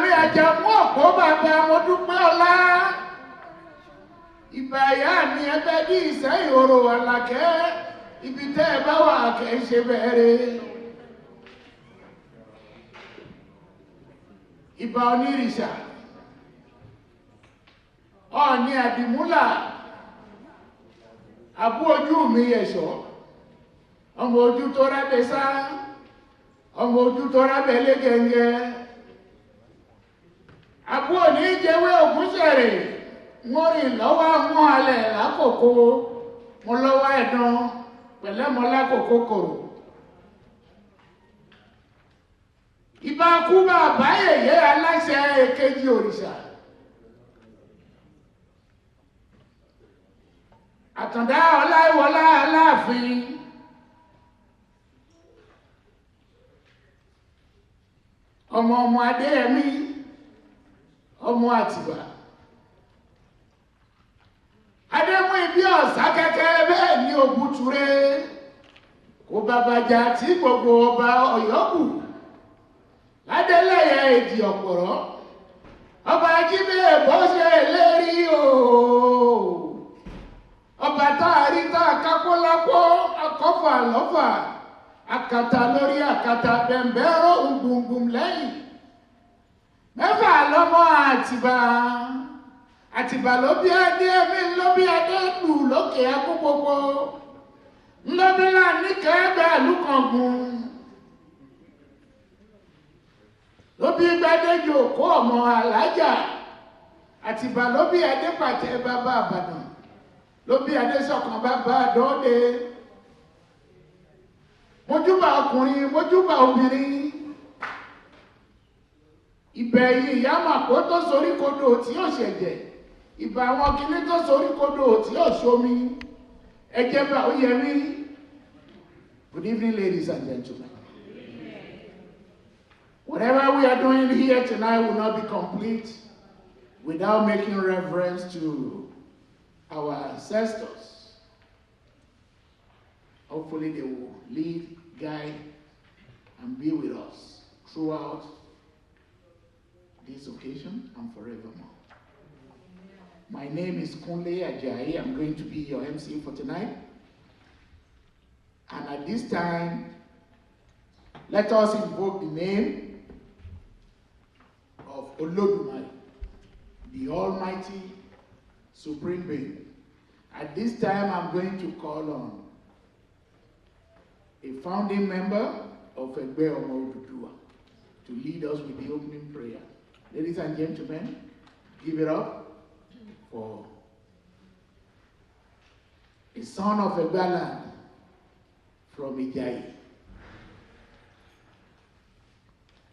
mi àjàmú ọ̀pọ̀ bàbá mo dúpẹ́ ọlá. Ìbà ìyá mi ẹgbẹ́ bí Ìsẹ́yìn Òrò Àlàkẹ́, ibi tẹ́ ẹ bá wà kẹ́ ṣe bẹ̀rẹ̀. Ìbà onírìṣà, Ọọ̀ni àdìmúlà, àbú ojú mi ẹ̀ṣọ́, ọmọ ojú tó rábẹ sá, ọmọ ojú tó rábẹ légẹ̀ngẹ̀. Àbú òní jẹ́wé ògúnṣẹ̀rẹ̀, wọ́n rìn lọ́wọ́ mú alẹ̀ lákòókò, mo lọ́wọ́ ẹ̀dán pẹ̀lẹ́mọ́ lákòókò kòrò. Ìbà kú bàbá yèyé aláṣẹ èkejì òrìṣà. Àtàndá Ọláìwọlá Aláàfin. Ọmọ Adéyẹmí, ọmọ Àtìbà. Adémú ibi ọ̀sá kẹ́kẹ́ bẹ́ẹ̀ ní Ògúnture. Kò bàbàjà tí gbogbo ọba Ọ̀yọ́ kù. Ládélẹ́yẹ èdì ọ̀pọ̀rọ̀. Ọba Jíbẹ̀ bó ṣe lérí ooo. Ọba táàrí tá kákó lápó, akọ́fà lọ́fà. Àkàtà lórí àkàtà bẹ̀m̀bẹ̀rọ̀ gbùngbùn lẹ́yìn. Mẹ́fà lọ́mọ Àtìbà. Àtìbà ló bí adé mi ló bí adé lù lókè ẹkú gbogbo. Ńlọ́bílà ní kẹ́ẹ̀bẹ̀ lùkàngùn. Ló bí Gbádéjò kó ọmọ Alájà. Àtìbà ló bí adé pàtẹ bàbá Àbàdàn. Ló bí adé sọ̀kan bàbá Àdọ́dé. Mójúbà ọkùnrin, mójúbà obìnrin. Ìbẹ̀yìn ìyá màpó tó sorí kodò tí yóò ṣẹ̀jẹ̀. Ìbà àwọn kìíní tó sorí kodò tí yóò ṣomi. Ẹjẹ́ bá ó yẹ mí. Good evening, ladies and gentlemen. Whatever we are doing here tonight will not be complete without making reference to our ancestors. Hopefully they will lead, guide, and be with us throughout this occasion and forevermore. My name is Kunle Ajayi. I'm going to be your MC for tonight. And at this time, let us invoke the name of Olodumare, the Almighty Supreme Being. At this time, I'm going to call on a founding member of EGBE OMO ODUDUWA to lead us with the opening prayer. Ladies and gentlemen, give it up for a son of EGBE land from Ijayi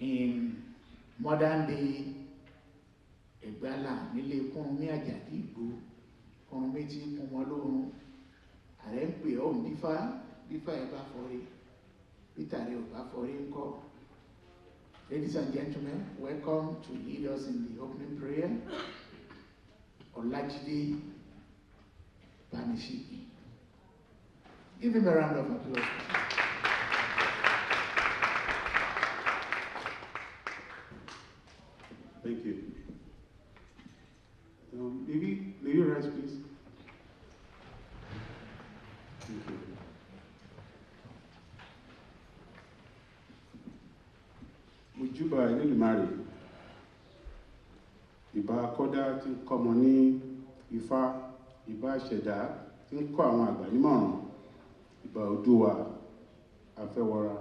in modern day EGBE land. Nílé kún ní Àjàdí Ìgbò, kún méjì kún wọn lórun. Ààrẹ ń pè ọ́ bífá ẹ bá fọrí, Peter rẹ ò bá fọrí ńkọ́. Ladies and gentlemen, welcome to lead us in the opening prayer. Olajide Banishi. Give him a round of applause. Thank you. May you rise, please? Thank you. Mojúbà Elédùmarè, ìbà akọ́dá tí ń kọ́mọ ní Ifá, ìbà ìṣẹ̀dá tí ń kọ́ àwọn àgbà nímọ̀ràn, ìbà Òdùwà afẹ́wọra,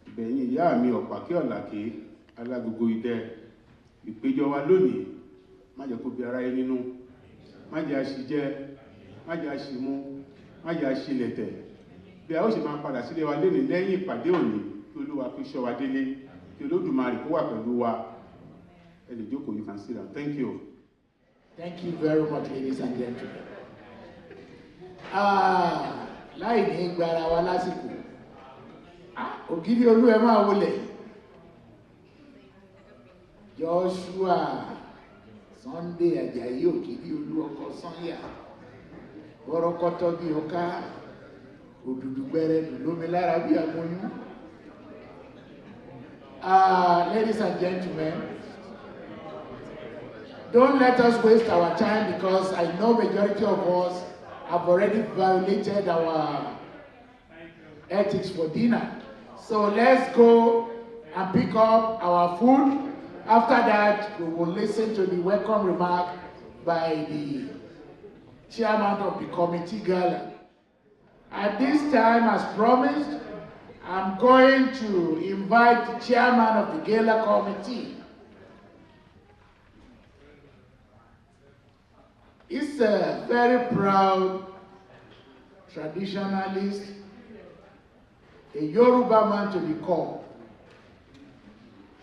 ìbẹ̀yìn ìyá mi ọ̀pàkẹ́ ọ̀làkẹ́ alágogo idẹ, ìpéjọ wa lónìí, má jẹ́ kó bí aráyé nínú, má jẹ́ àṣìjẹ, má jẹ́ àṣìmú, má jẹ́ àṣìlẹ̀tẹ̀, bí a ó ṣe máa padà sílé wa lónìí lẹ́yìn ìpàdé òní. Olúwa kó ṣọ́ wa délé, kí Olódùmarè kó wà pẹ̀lú wa. Ẹ lè jókòó, you can sit down. Thank you. Thank you very much, ladies and gentlemen. Láì ní gbára wa lásìkò. Ògidì olú ẹ máa wọlé. Joshua Sunday Ajayi Ògidì olú ọkọ Sanya. Bọ́rọ́kọ́tọ́ bí ọká, òdùdù gbẹrẹ lómi lára bí agbóyún. Ladies and gentlemen, don't let us waste our time because I know majority of us have already violated our ethics for dinner. So let's go and pick up our food. After that, we will listen to the welcome remark by the chairman of the committee gala. At this time, as promised, I'm going to invite the chairman of the gala committee. He's a very proud traditionalist, a Yoruba man to be called.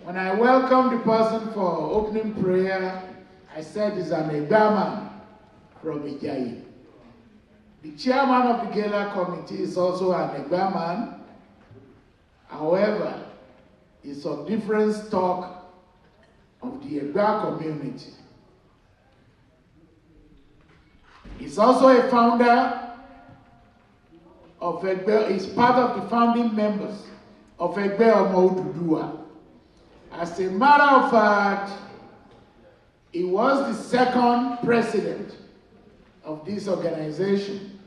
When I welcomed the person for opening prayer, I said he's an Egba man from Ijayi. The chairman of the gala committee is also an Egba man. However, it's of different stock of the Egba community. He's also a founder of EGBE, is part of the founding members of EGBE OMO ODUDUWA. As a matter of fact, he was the second president of this organization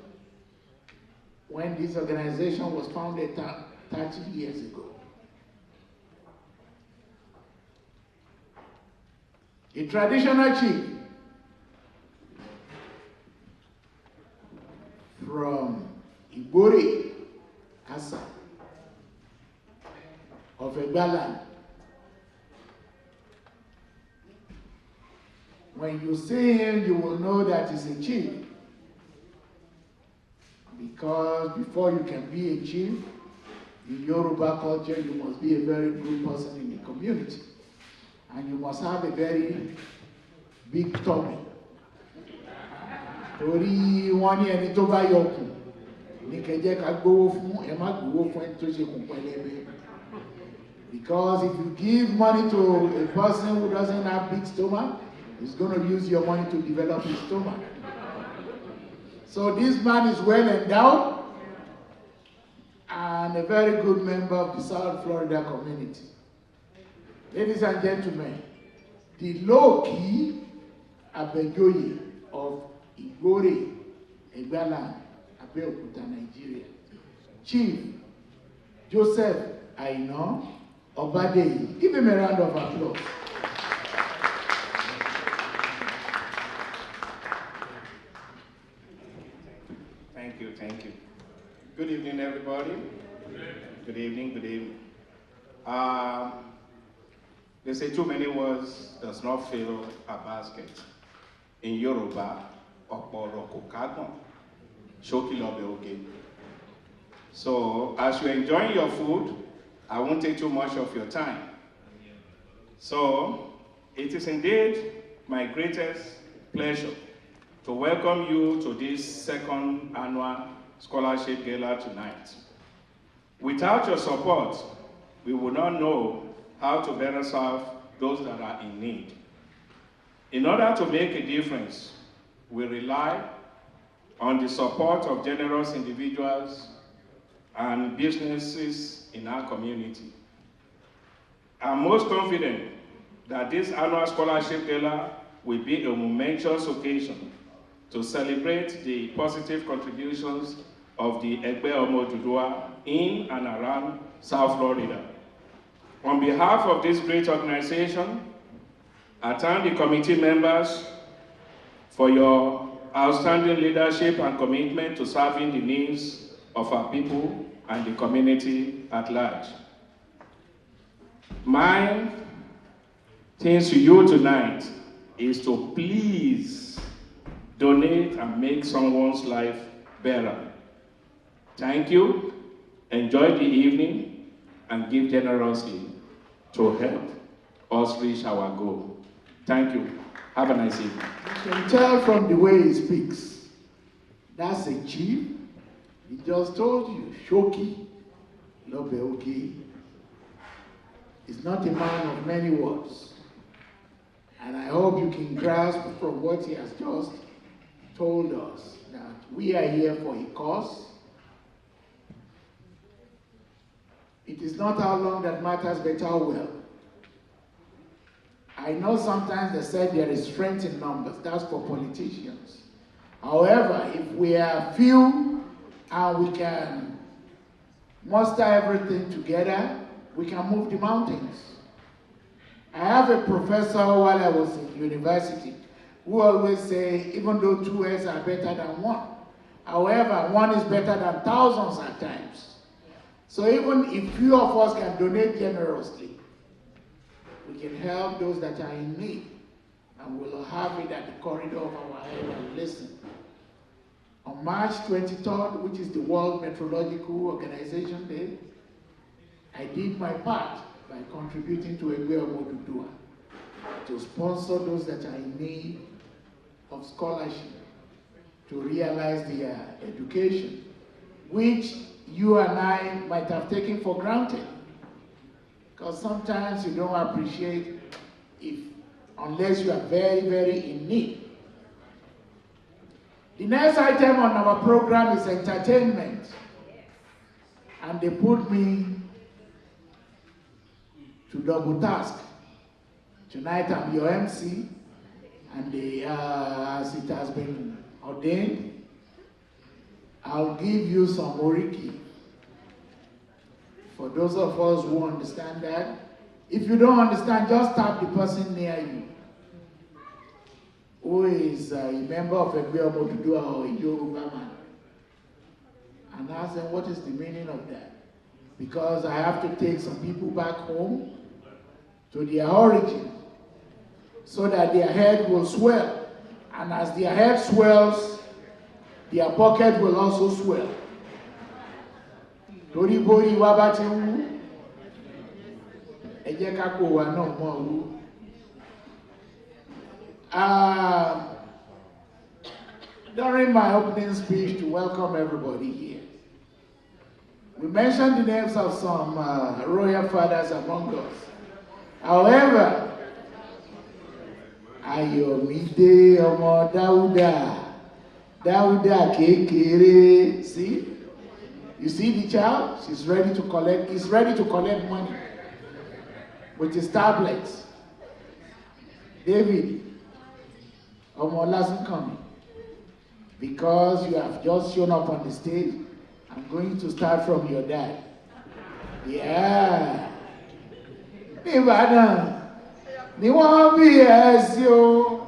when this organization was founded 30 years ago. A traditional chief from EGBE Asa of Egbaland. When you see him, you will know that he's a chief. Because before you can be a chief, in Yoruba culture, you must be a very good person in the community. And you must have a very big tummy. Torí wọ́n ní ẹni tó bá yọkùn ní kẹjẹ́ ká gbówó fún ẹ má gbówó fún ẹni tó ṣe kùn pẹlẹbẹ. Because if you give money to a person who doesn't have big stomach, he's going to use your money to develop his stomach. So this man is well endowed and a very good member of the South Florida community. Ladies and gentlemen, the low-key Abejoye of Igore, Egbaland, Abeokuta, Nigeria, Chief Joseph Aina Obadeyi. Give him a round of applause. Thank you. Good evening, everybody. Good evening. They say too many words does not fill a basket. In Yoruba, ọ̀pọ̀rọ̀ kò kágbọ̀n, ṣókí lọ́bẹ̀ oge. So, as you're enjoying your food, I won't take too much of your time. So, it is indeed my greatest pleasure to welcome you to this second annual Scholarship Gala tonight. Without your support, we would not know how to better serve those that are in need. In order to make a difference, we rely on the support of generous individuals and businesses in our community. I'm most confident that this annual Scholarship Gala will be a momentous occasion to celebrate the positive contributions of the EGBE OMO ODUDUWA in and around South Florida. On behalf of this great organization, I thank the committee members for your outstanding leadership and commitment to serving the needs of our people and the community at large. My things to you tonight is to please donate and make someone's life better. Thank you, enjoy the evening, and give generously to help us reach our goal. Thank you. Have a nice evening. You can tell from the way he speaks. That's a chief. He just told you, Shoki, Lobeoki, is not a man of many words. And I hope you can grasp from what he has just told us that we are here for a cause. The It is not how long that matters, but how well. I know sometimes they said there is strength in numbers. That's for politicians. However, if we are few and we can muster everything together, we can move the mountains. I have a professor while I was in university who always say, even though 2 heads are better than 1, however, 1 is better than thousands at times. So even if few of us can donate generously, we can help those that are in need, and we'll have it at the corridor of our head and listen. On March 23rd, which is the World Meteorological Organization Day, I did my part by contributing to EGBE OMO ODUDUWA to sponsor those that are in need of scholarship to realize their education, which you and I might have taken for granted. Because sometimes you don't appreciate unless you are very, very in need. The next item on our program is entertainment. And they put me to double task. Tonight I'm your MC, and as it has been ordained, I'll give you some oriki. For those of us who understand that, if you don't understand, just tap the person near you who is a member of EGBE OMO ODUDUWA or a Yoruba man, and ask them what is the meaning of that. Because I have to take some people back home to their origin so that their head will swell. And as their head swells, their pocket will also swell. Torí borí wa bá ti wú, ẹ jẹ́ ká kó wa náà mọ́ wú. During my opening speech to welcome everybody here, we mentioned the names of some royal fathers among us. However, Ayomide Omo Dauda Kekere, see? You see the child? He's ready to collect money with his tablets. David Omo Olasunkanmi, because you have just shown up on the stage, I'm going to start from your dad. Yeah. Ìbàdàn ni wọ́n bí ẹ sí o.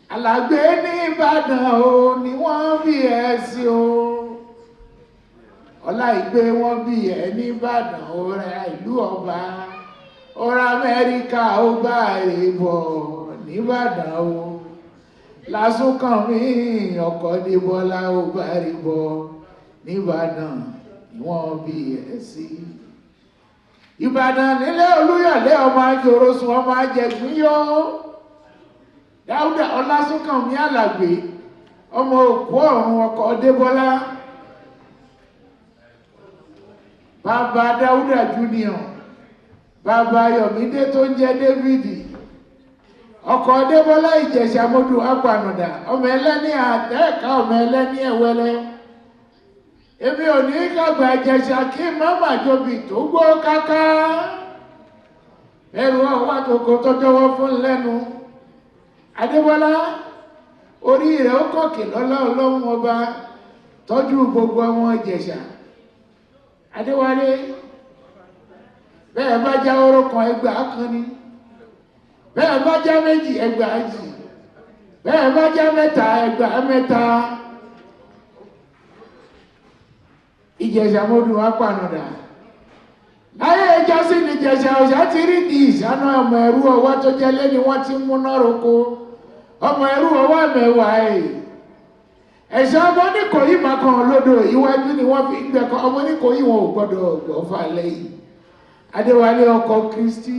Alàgbé ní Ìbàdàn o ni wọ́n bí ẹ sí o. Ọláìgbé wọ́n bí ẹ ní Ìbàdàn o, ra ìlú ọba. Ó ra Amẹ́ríkà ó gbà èèbọ̀ ní Ìbàdàn o. Lásùnkànmí ọkọ Débọ́lá ó gbà èèbọ̀ ní Ìbàdàn ni wọ́n bí ẹ sí. Ìbàdàn nílé Olúyọ̀lé ọmọ ajorosun ọmọ ajẹ̀gbín yó. Dáúdà Ọlásùnkànmí Àlàgbé ọmọ òkú ọ̀run ọkọ Débọ́lá. Bàbá Dáúdà Junior, bàbá Yọ̀mídé tó ń jẹ́ Dávìdì, ọkọ Débọ́lá Ìjẹ̀ṣà Mọ́dù Apànùdà, ọmọ ẹlẹ́ni àtẹ́ẹ̀ká ọmọ ẹlẹ́ni ẹ̀wẹ́lẹ́. Èmi ò ní kàgbà Ìjẹ̀ṣà kí mọ́mà jòbì tó gbó káká. Ẹrù ọwọ́ àtòkò tó jọwọ́ fún lẹ́nu. Adébọ́lá, orí rẹ̀ ó kọ̀kì lọ́lá Ọlọ́run ọba, tọ́jú gbogbo ọmọ Ìjẹ̀ṣà. Adéwálé, bẹ́ẹ̀ bá já oró kan ẹgbàá kan ni. Bẹ́ẹ̀ bá já méjì ẹgbàá jì. Bẹ́ẹ̀ bá já mẹ́ta ẹgbàá mẹ́ta. Ìjẹ̀ṣà Mọ́dù Apànùdà. Láyé ìjọsìn ní Ìjẹ̀ṣà Ọ̀ṣà ti rí di ìṣáná ọmọ ẹrú ọwọ́ tó jẹ́ lé ni wọ́n ti mú náà roko. Ọmọ ẹrú ọwọ́ mẹ́wàá ẹ̀. Ẹ̀ṣọ́ ọmọ Oníkòyí Màkàn lódò iwájú ni wọ́n fi ń gbẹ̀kọ́. Ọmọ Oníkòyí wọn ò gbọ́dọ̀ gbọ́fà lẹ́yìn. Adéwálé ọkọ Kristi.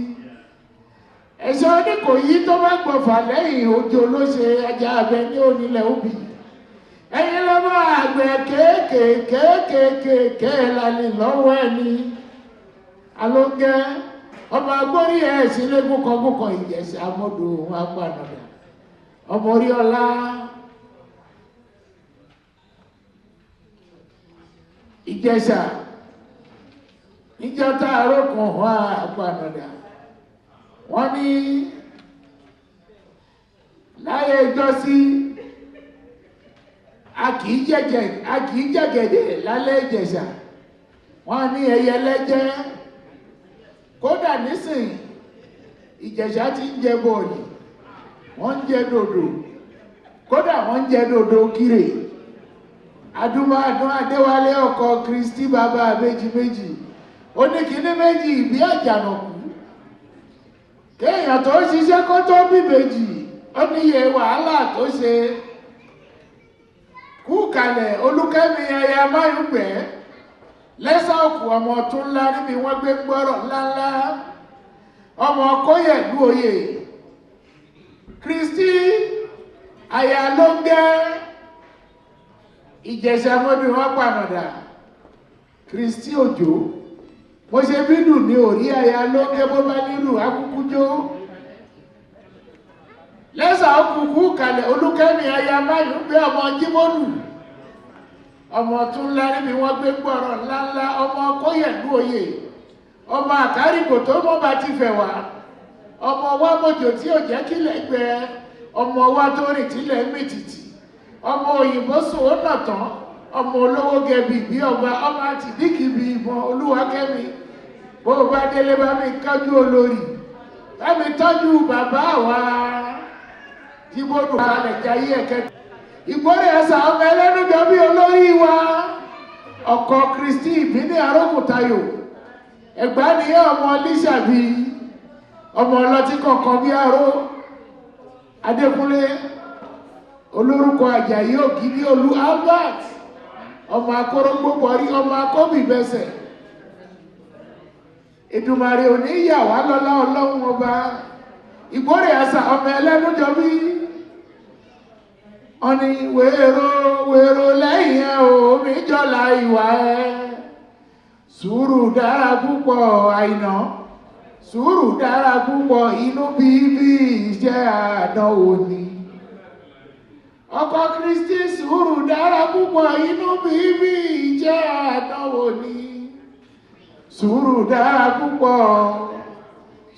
Ẹ̀ṣọ́ Oníkòyí tó bá gbọ́fà lẹ́yìn òjò ló ṣe ajá abẹ ní onílẹ̀ òbí. Ẹ̀yin lọ́mọ àgbẹ̀ kéékèèké lálẹ́ lọ́wọ́ ẹni. Alóńgẹ́ ọmọ agbórí ẹ̀ sílé gúnkọ̀gúnkọ̀ Ìjẹ̀ṣà Mọ́dù Apànùdà. Ọmọ orí ọlá. Ìjẹ̀ṣà níjọ́ tá àrókùn wá àpànàdà wọ́n ní láyé ìjọsí a kìí jẹ́gẹ̀dẹ̀ lálẹ́ Ìjẹ̀ṣà wọ́n ní ẹyẹ lẹ́jẹ́ kódà nísìn Ìjẹ̀ṣà ti ń jẹ bọ́ọ̀lì wọ́n ń jẹ dòdò kódà wọ́n ń jẹ dòdò kírè adúmọ̀adún Adéwálé ọkọ Kristi bàbá méjì oníkíní méjì bí àjànàkú kéèyàn tó ṣiṣẹ́ kó tó bí méjì ó níye wàhálà tó ṣe kú kalẹ̀ Olúkẹ́mi aya Máyùgbẹ́ lẹ́sà òkú ọmọ tó ńlá níbi wọ́n gbé gbọ́rọ̀ ńláńlá ọmọ Kóyẹ̀lú oyè Kristi aya ló ń gẹ́ Ìjẹ̀ṣà mọ́bí wọ́n pànàdà Kristi Òjó mo ṣe bínú ní orí aya ló ń gẹ́ bó bá nílùú akúkújó lẹ́sà òkùnkú kalẹ̀ Olúkẹ́mi aya Máyùgbẹ́ ọmọ Jímọ́dù ọmọ tún ńlá níbi wọ́n gbé gbọ́rọ̀ ńláńlá ọmọ Kóyẹ̀lú oyè ọmọ àkárìkò tó mọ́ bá ti fẹ̀ wá ọmọ wa mọ́jọ tí ò jẹ́ kílẹ̀ gbẹ ọmọ wa tó rìn tílẹ̀ mìtìtì ọmọ òyìnbó sòwò nà tán ọmọ olówó gẹbi bí ọba ọmọ àti díkìbì ìbọn Olúwakẹ́mi bó o bá délé bá mi kájú olórí bá mi tọ́jú bàbá wa Jíbọ́dù kalẹ̀ jayé ẹ̀kẹ́ Ìgbórè ẹ̀sà ọmọ ẹlẹ́nu jọ bí olórí wa ọkọ Kristi ìbíní Arókùntayò Ẹ̀gbá nìyẹn ọmọ Lísàbí ọmọ ọlọ́tí kọ̀ọ̀kan bí aró Adékúnlé olórúkọ Àjàyí Ògìdí Olú Albert ọmọ akórógbó bọ̀rí ọmọ akóbì bẹ́sẹ̀ Èdùmàrè òní ìyàwó lọ́lá Ọlọ́run ọba Ìgbórè ẹ̀sà ọmọ ẹlẹ́nu jọ bí ọni wèrò lẹ́yìn ẹ̀ omi jọlá ìwà ẹ̀ sùúrù dára púpọ̀ Àìná sùúrù dára púpọ̀ inú bíbí iṣẹ́ àdánwò ni ọkọ Kristi sùúrù dára púpọ̀ inú bíbí iṣẹ́ àdánwò ni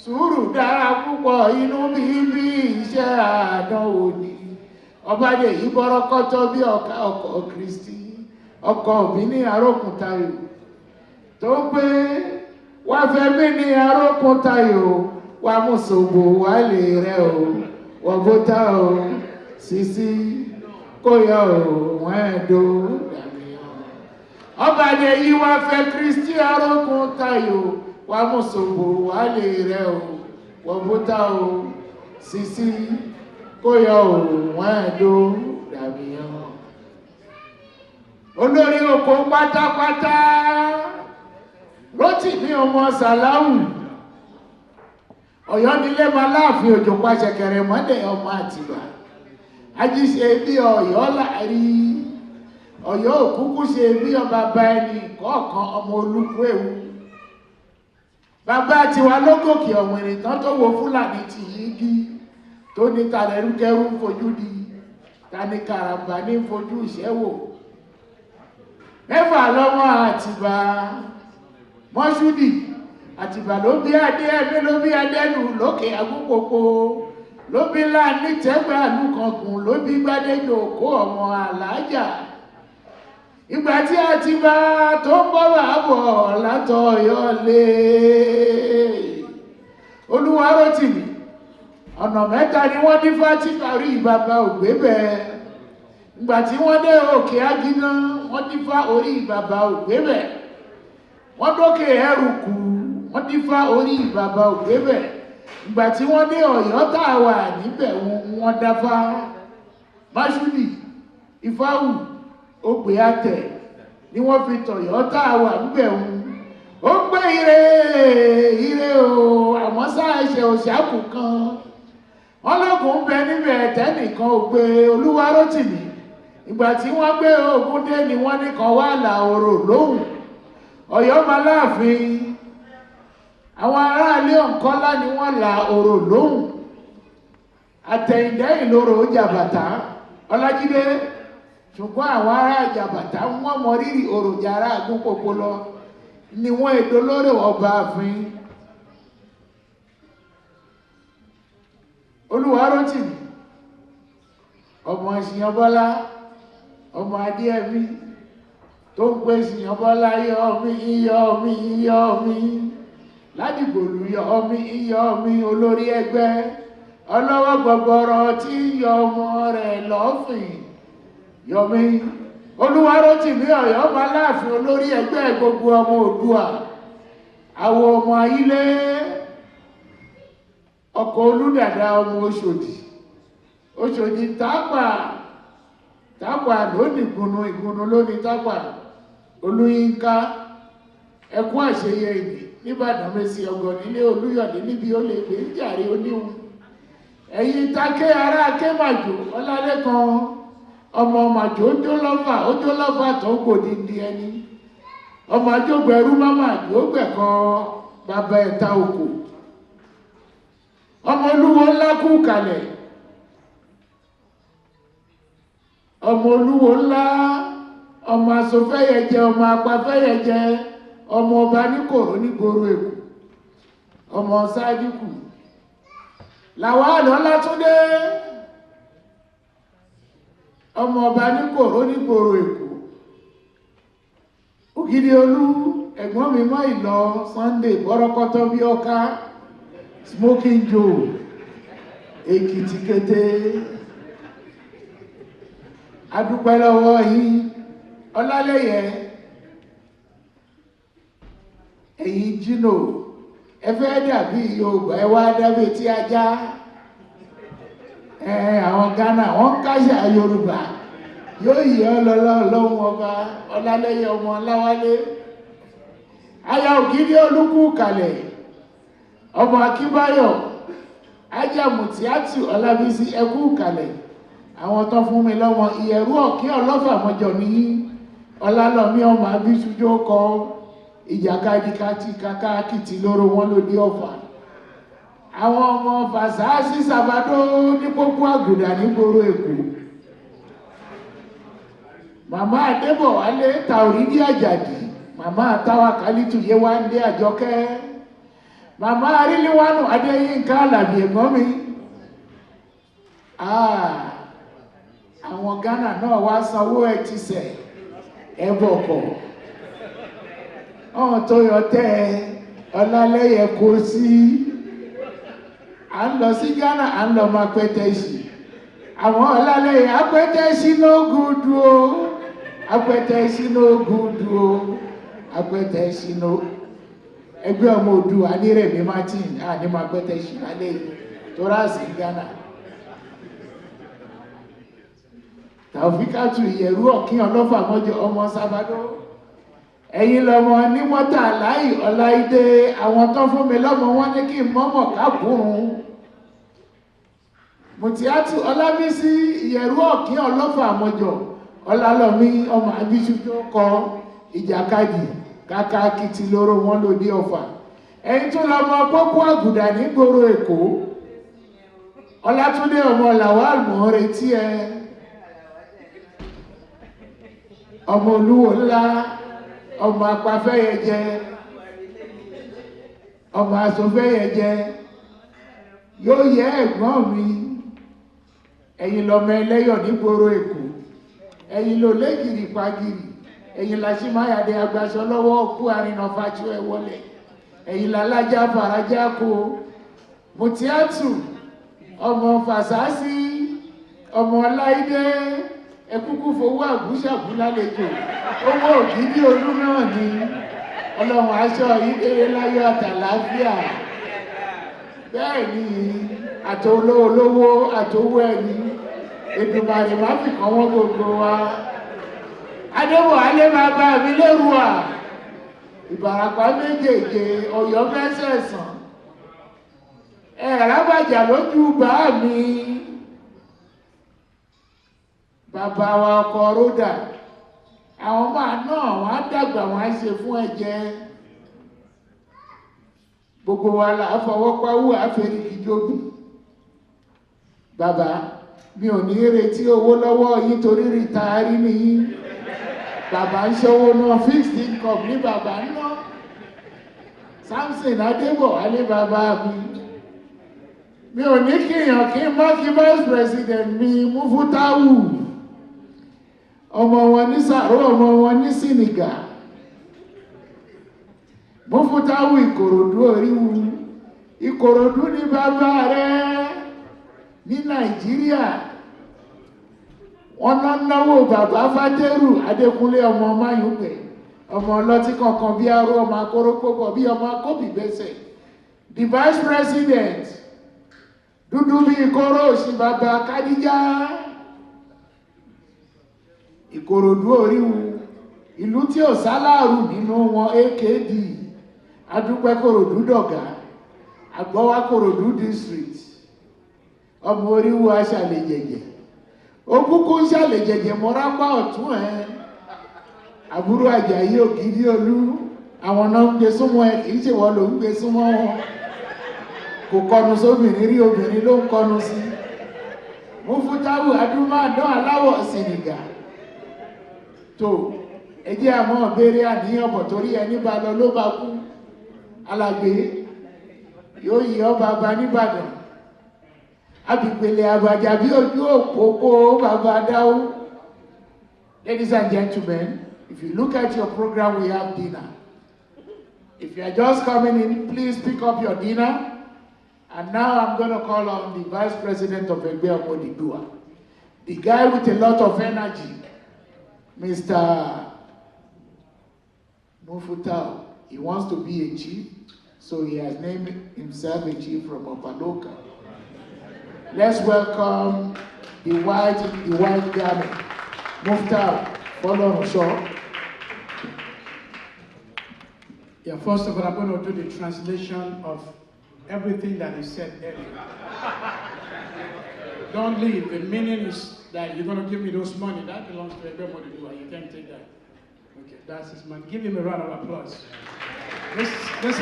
sùúrù dára púpọ̀ inú bíbí iṣẹ́ àdánwò ni ọbádé yìí bọ́rọ́kọ́tọ́ bí ọkọ Kristi ọkọ Òbíní Arókùntayò tó pé wá fẹ́ mí ní Arókùntayò wá mú ṣògbò wá lè rẹ o wọ́n bó tá o Sisi kó yọ òun ẹ̀dọ́ ọbádé yìí wá fẹ́ Kristi Arókùntayò wá mú ṣògbò wá lè rẹ o wọ́n bó tá o Sisi kó yọ òun ẹ̀dọ́ dàbíyàn olórí oko pátápátá Rótìmí ọmọ Sàláwù Ọ̀yọ́ nílé máa láàfin òjò pàṣẹ kẹrẹ mọ́dẹ̀ ọmọ Àtìbà ajíṣe bí Ọ̀yọ́ láàrí Ọ̀yọ́ òkúkú ṣe bí ọba bá ẹni kọ̀ọ̀kan ọmọ Olúkú Ewu bàbá tiwa lógòkè ọ̀wìnrìn tán tó wo Fúlàní ti yígí tó ní tàlẹ́rúkẹ́rú fojú di tani karambà ní fojú ìṣẹ́wò mẹ́fà lọ́mọ Àtìbà Mọ́ṣúdì Àtìbà ló bí adé ẹ̀mí ló bí adẹ́nu lókè Àgúnpòpò ló bí láàní tẹ́gbẹ́ àlùkọ̀gùn ló bí Gbádéjò kó ọmọ Àlàájà ìgbà tí Àtìbà tó ń bọ̀ wá bọ̀ látọ̀yọ́ lé Olúwarótìmí ọ̀nà mẹ́ta ni wọ́n dífá tí parí bàbá Ògbébẹ̀ ìgbà tí wọ́n dé òkè Ágíná wọ́n dífá orí bàbá Ògbébẹ̀ wọ́n dókè Ẹrùkù wọ́n dífá orí bàbá Ògbébẹ̀ ìgbà tí wọ́n dé Ọ̀yọ́ tá a wà níbẹ̀ wọ́n dáfá Máṣúdì Ifáwù Ògbé Àtẹ̀ ni wọ́n fi tọ̀yọ́ tá a wà níbẹ̀ ó gbé ire o àmọ́ sáà ẹ̀ṣẹ̀ òṣàkù kan wọ́n lókun bẹ níbẹ̀ tẹ́nìkan ò gbé Olúwarótìmí ìgbà tí wọ́n gbé ogun dé ni wọ́n ní kan wá Làorò lóhùn Ọ̀yọ́ máa láàfin àwọn aráalé Ọ̀nkọ́lá ni wọ́n Làorò lóhùn àtẹ̀yìndẹ́yìn lóró jàbàtà Ọlájídé ṣùgbọ́n àwọn ará Àjàbàtà wọ́n mọ rírì òròjà ará Àgúnpòpó lọ ni wọ́n èdò lórí ọba àfin. Olúwarótìmí ọmọ Ṣìyànbọ́lá ọmọ Adéẹ̀mí tó ń pè Ṣìyànbọ́lá yọ̀mí yọ̀mí yọ̀mí ládìgbòlù yọ̀mí yọ̀mí olórí ẹgbẹ́ ọlọ́wọ́ gbọgbọrọ tí yọ ọmọ rẹ̀ lọ́fìn yọ̀mí. Olúwarótìmí Ọ̀yọ́ ọba láàfin olórí ẹgbẹ́ gbogbo ọmọ Oòduà àwọn ọmọ Ayílé ọkọ̀ Olúdàdá ọmọ Òṣòdì tápà lónìí ìgúnnú lónìí tápà Olúyínká ẹkú àṣeyẹ ìbí nìbàdàn Mẹ́sì ọgọ̀ nílé Olúyọ̀lé níbi ó lè gbé jàre oníhun. Ẹ̀yin Táké ará Akémàjò Ọlálẹ́kan ọmọ Màjò ojó lọ́fà tó gbòdìdí ẹni ọmọ ajógbẹ̀rú máma àjògbẹ̀kọ bàbá ẹ̀ta òkò ọmọ Olúwo ńlá kú kalẹ̀ ọmọ Olúwo ńlá ọmọ asòfẹ́yẹjẹ ọmọ apafẹ́yẹjẹ ọmọ ọba níkòrò nígboro Èkó ọmọ Sádíkù Làwálì Ọlátúndé ọmọ ọba níkòrò nígboro Èkó Ògìdìolú ẹ̀gbọ́n mi mọ́ ìlọ Sunday bọ́rọ́kọ́tọ́ bí ọká Smoking Joe Èkìtì kété. Adúpẹ́ lọ́wọ́ yín Ọlálẹ́yẹ ẹ̀yin Jíno ẹ fẹ́ dàbí Yorùbá ẹ wá dábẹ́ tí ajá àwọn Ghana wọ́n káṣà Yorùbá yóò yí ọlọ́run ọba Ọlálẹ́yẹ ọmọ Láwálé aya Ògìdìolú kú kalẹ̀ ọmọ Akínbáyọ̀ Ajámùtíátù Ọlábísí ẹkú kalẹ̀ àwọn tó fún mi lọ́mọ Ìyẹ̀rú Ọ̀kín Ọlọ́fà mọ́jọ ní Ọlálọ́mí ọmọ Abíṣújó kọ ìjàkadì kàkàkìtì lóró wọn lòdì Ọ̀fà àwọn ọmọ Fàṣásí Sàbádó ní Pópó Àgùdà nígboro Èkó màmá Adébọ̀wálé Tàòrídì Àjàdì màmá Táwákálítù Yéwándé Àjọkẹ́ màmá Aríléwánù Adéyínká Àlàbí ẹ̀gbọ́n mi. Àwọn Ghana náà wá sanwó ẹ̀ ti sẹ̀ ẹ̀bọ̀kọ̀ ọ̀hún tó yọ tẹ́ Ọlálẹ́yẹ kó sí à ń lọ sí Ghana à ń lọ máa pẹ́tẹ́sì àwọn Ọlálẹ́yẹ apẹ́tẹ́sì no good o apẹ́tẹ́sì no good o apẹ́tẹ́sì no ẹgbẹ́ ọmọ Oòduà nírẹ̀mí Martin ní máa pẹ́tẹ́sì lálẹ́ yìí tó ráàsì Ghana. Tàòfíkàtù Ìyẹ̀rú Ọ̀kín Ọlọ́fà mọ́jọ ọmọ Sàbádó ẹ̀yin lọ́mọ ní mọ́tà láì Ọláìdé àwọn tó fún mi lọ́mọ wọn ní kí n mọ́mọ̀ káàkùrùn Mùtíátù Ọlábísí Ìyẹ̀rú Ọ̀kín Ọlọ́fà mọ́jọ Ọlálọ́mí ọmọ Abíṣújó kọ ìjàkadì kàkàkìtì lóró wọn lòdì Ọ̀fà ẹ̀yin tó lọ́mọ Pópó Àgùdà nígboro Èkó Ọlátúndé ọmọ Làwálì mọ̀ ń retí ẹ ọmọ Olúwo ńlá ọmọ apafẹ́yẹjẹ ọmọ asòfẹ́yẹjẹ yóò yẹ ẹ̀gbọ́n mi ẹ̀yin lọ́mọ ẹlẹ́yọ̀ nígboro Èkó ẹ̀yin ló lẹ́gìrì pagìrì ẹ̀yin làṣímáyàdé agbaṣọ lọ́wọ́ kú àrìnà fàṣọ ẹ̀ wọlé ẹ̀yin làlájá farajá kó Mùtíátù ọmọ Fàṣásí ọmọ Ọláìdé ẹkúkú fowó àgúṣàbú lálejò owó Ògìdìolú náà ni Ọlọ́run aṣọ ìdéré láyọ̀ àtàlàáfíà bẹ́ẹ̀ ni àtolówó àtowó ẹni Èdùmàrè má fi kàn wọ́n gbogbo wa. Adébọ̀wálé máa bá mi lérú à Ìbàràpá méjèèjì Ọ̀yọ́ mẹ́sẹ̀sán rábàjà lójú bá mi bàbá wa ọkọ̀ ródà àwọn máa náà wọ́n á dàgbà wọ́n á ṣe fún ẹ̀jẹ̀ gbogbo wa là á fọwọ́ pawú àfẹ́ríkì jógùn bàbá mi ò ní retí owó lọ́wọ́ yín torí rìtáárì ni bàbá ń ṣòwò náà fixed income ní bàbá ń ná. Samson Adébọ̀wálé bàbá mi ò ní kíyàn kí n má kí vice president mi Mufutawu ọmọ wọn ní Sàró ọmọ wọn ní Sìnìgà Mufutawu Ìkòròdú oríwu Ìkòròdú ní bàbá rẹ̀ ní Nàìjíríà wọ́n náwó bàbá Fátẹ́rù Adékúnlé ọmọ Máyùgbẹ̀ ọmọ ọlọ́tí kankan bí arú ọmọ akórópópọ̀ bí ọmọ akóbìgbẹ́sẹ̀. The vice president dúdú bí ìkóró òsì bàbá Kádíjá Ìkòròdú oríwu ìlú tí ò sálárù nínú wọn AKD Adúpẹ́ Kòròdú dọ̀gá Àgbọ́wá Kòròdú district ọmọ oríwu aṣàlẹ̀jẹ̀jẹ̀ òkúkú ń ṣàlẹ̀jẹ̀jẹ̀ mọ́rápá ọ̀tún àbúrò Àjàyí Ògìdí Olú àwọn náà ń gbé súnmọ́ ẹ kìí ṣe wọ́n ló ń gbé súnmọ́ wọn kò kọnu sóbìnrin rí obìnrin ló ń kọnu sí. Mufutawu Adúmáàdán aláwọ̀ Sìnìgà tó ẹjẹ́ àmọ́ béèrè àníyàn bọ̀ torí ẹni bá lọ ló bá kú alàgbé yóò yí ọba bá nìbàdàn abìpele àbàjá bí ojú òpópó bàbá dáwó. Ladies and gentlemen, if you look at your program, we have dinner. If you are just coming in, please pick up your dinner. And now I'm going to call on the Vice President of EGBE OMO ODUDUWA, the guy with a lot of energy, Mr. Mufutawu. He wants to be a chief, so he has named himself a chief from Pembroke. Let's welcome the white garment. Mufutawu, follow on shore. Yeah, first of all, I'm going to do the translation of everything that he said earlier. Don't leave. The meaning is that you're going to give me those money. That belongs to EGBE OMO ODUDUWA. You can't take that. Okay, that's his money. Give him a round of applause. This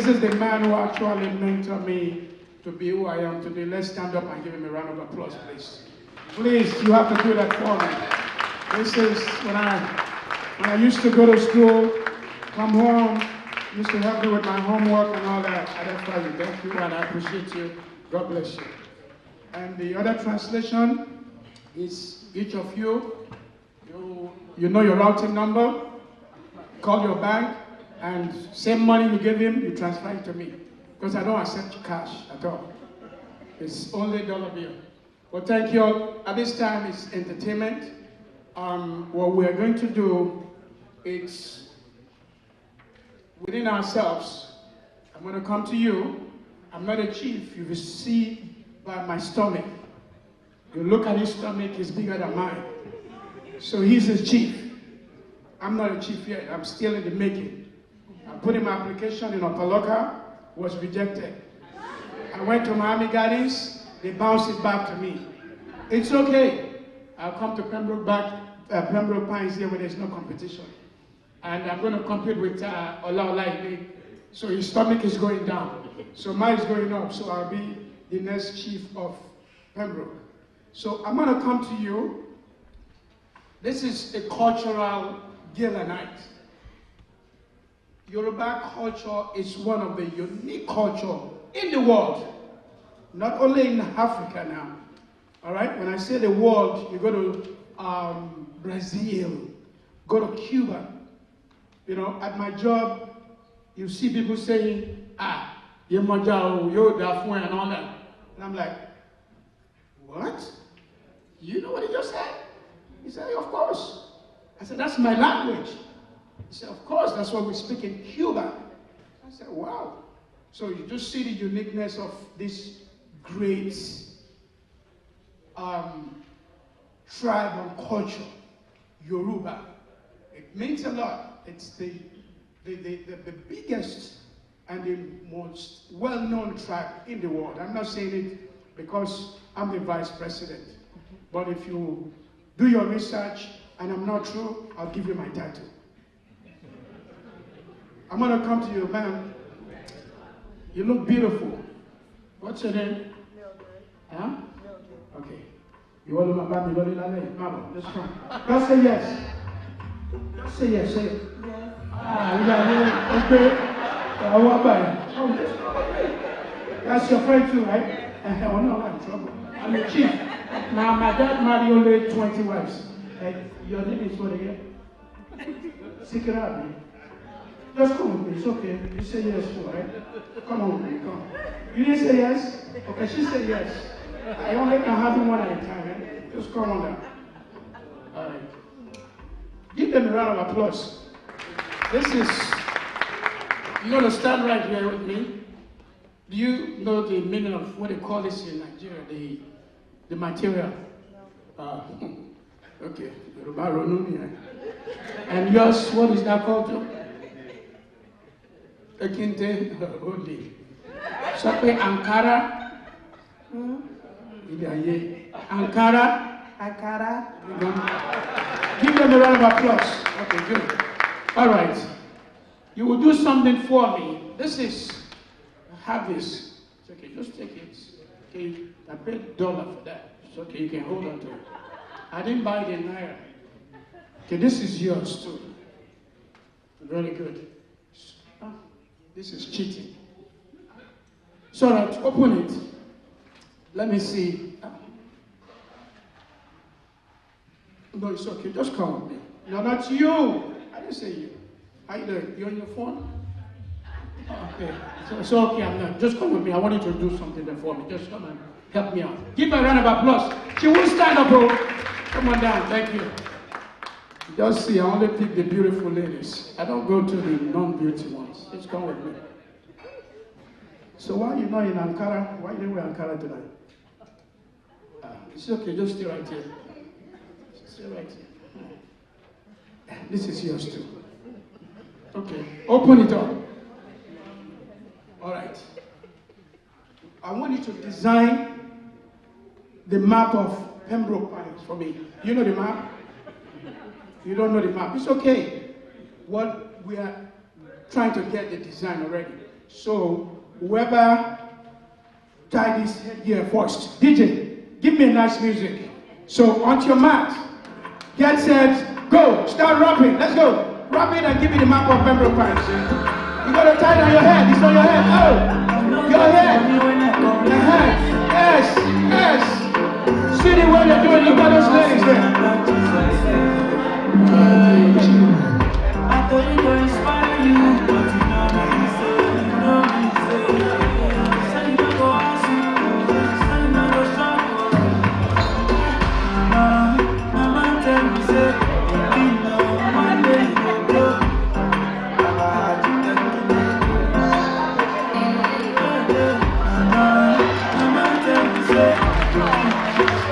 is the man who actually mentored me to be who I am today. Let's stand up and give him a round of applause, please. Please, you have to do that for me. This is when I used to go to school, come home, used to help me with my homework and all that. I don't tell you, thank you, and I appreciate you. God bless you. And the other translation is each of you, you know your routing number, call your bank, and same money you give him, you transfer it to me. Because I don't accept cash at all. It's only dollar bill. Well, thank you all. At this time, it's entertainment. What we're going to do, it's within ourselves. I'm going to come to you. I'm not a chief. You will see by my stomach. You look at his stomach, it's bigger than mine. So he's a chief. I'm not a chief yet. I'm still in the making. I put in my application in Opaloka, was rejected. I went to Miami Gardens, they bounced it back to me. It's okay. I'll come to Pembroke Pembroke Pines here where there's no competition. And I'm going to compete with Olaolaide. So his stomach is going down. So mine is going up. So I'll be the next chief of Pembroke. So I'm going to come to you. This is a cultural gala night. Yoruba culture is one of the unique culture in the world. Not only in Africa now. All right? When I say the world, you go to Brazil, go to Cuba. You know, at my job, you see people saying, Yemajao, Yoda, and all that. And I'm like, what? You know what he just said? He said, of course. I said, that's my language. He said, of course, that's what we speak in Cuba. I said, wow. So you just see the uniqueness of this great tribe and culture, Yoruba. It means a lot. It's the biggest and the most well-known tribe in the world. I'm not saying it because I'm the vice president. But if you do your research and I'm not true, I'll give you my title. I'm going to come to you, man. You look beautiful. What's your name? Mildred. Huh? You want to buy me Lolly Lale? Mama, let's come. Just say yes. Just say yes, say it. Ah, you got it. Okay. I want to buy it. That's your friend too, right? Oh no, I'm in trouble. I'm the chief. Now, my dad married only 20 wives. Your name is what again? Seek it out, man. Just come with me, it's okay. You say yes too, right? Come on with me, come. You didn't say yes? Okay, she said yes. I only can have you one at a time, man. Just come on down. All right. Give them a round of applause. This is, you're going to stand right here with me. Do you know the meaning of what they call this in Nigeria, the material? Okay, and yours, what is that called too? Ekinte, only. Something Ankara. Ankara. Ankara. Give them a round of applause. Okay, good. All right. You will do something for me. This is, have this. It's okay, just take it. Okay, I paid $1 for that. It's okay, you can hold on to it. I didn't buy it in Naira. Okay, this is yours too. Very good. This is cheating. So to open it, let me see. No, it's okay. Just come with me. No, not you. I didn't say you. How you doing? You on your phone? Okay. So it's okay. I'm not. Just come with me. I want you to do something there for me. Just come and help me out. Give her a round of applause. She won't stand up, bro. Come on down. Thank you. Just see, I only pick the beautiful ladies. I don't go to the non-beauty ones. Just come with me. So why are you not in Ankara? Why didn't we Ankara tonight? It's okay, just stay right here. Stay right here. This is yours too. Okay, open it up. All right. I want you to design the map of Pembroke Pines for me. You know the map? You don't know the map. It's okay. What we are trying to get the design already. So whoever tie this head here first, DJ, give me a nice music. So onto your mat, get set, go. Start rapping. Let's go. Rap it and give me the map of Pembroke Pines. You gotta tie it on your head. It's on your head. Oh, your head. Your head. Yes, yes. See the way they're doing. Look at those ladies there. I thought it would inspire you, but you know me, say you go ask you, say you go struggle. Mama tell me, say, you know, one day you go blow. Mama tell me, say,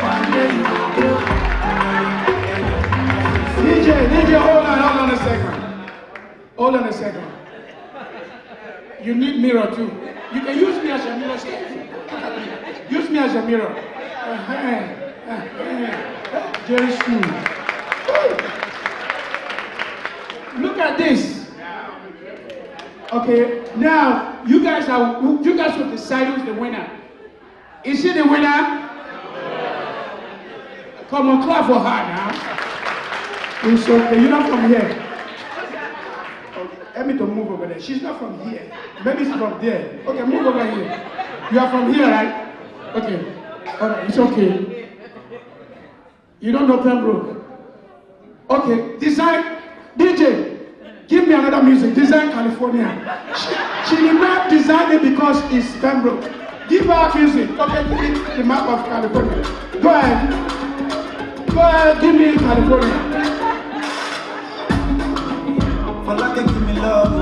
one day you go blow. DJ, hold on a second. Hold on a second. You need mirror too. You can use me as your mirror. Use me as your mirror. Jerry School. Look at this. Okay, now you guys will decide who's the winner. Is she the winner? Come on, clap for her now. It's okay. You're not from here. Okay. Let me to move over there. She's not from here. Maybe she's from there. Okay, move over here. You are from here, right? Okay. All right, it's okay. You don't know Pembroke? Okay, design. DJ, give me another music. Design California. She did not design it because it's Pembroke. Give her music. Okay, give me the map of California. Go ahead. Go ahead, give me California. For like they give me love.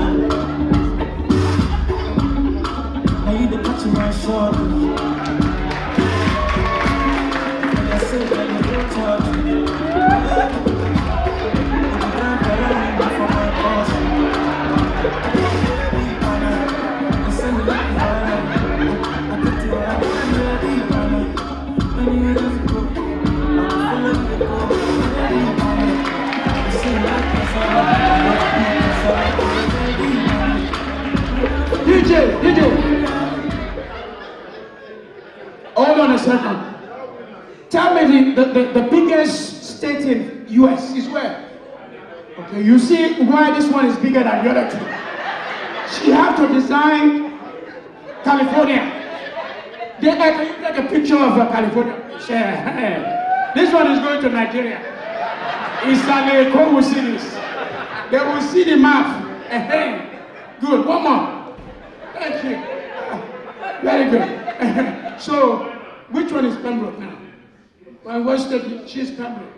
Now you the touch of my shoulder. And I say that you don't touch me. You can't follow me for my boss. You send me like fire. I put you out and ready, when you just go, I follow you go. You say like DJ, hold on a second. Tell me the biggest state in US is where? Okay, you see why this one is bigger than the other two. She had to design California. Can you take a picture of California? This one is going to Nigeria. Who will see this? They will see the map. Good, one more. Thank you. Very good. So, which one is Pembroke now? Well, what state? She's Pembroke.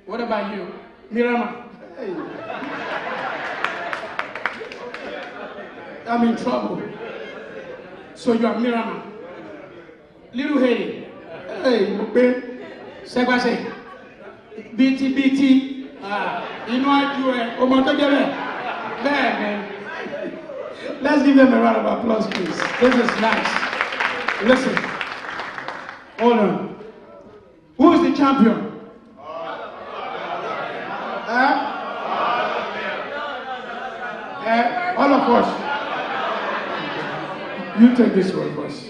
What about you? Miramar. Hey. I'm in trouble. So you are Miramar. Little Haiti. Hey, Segbase. BT. You know what you are? Man. Let's give them a round of applause, please. This is nice. Listen. Hold on. Who is the champion? All of us. You take this one first.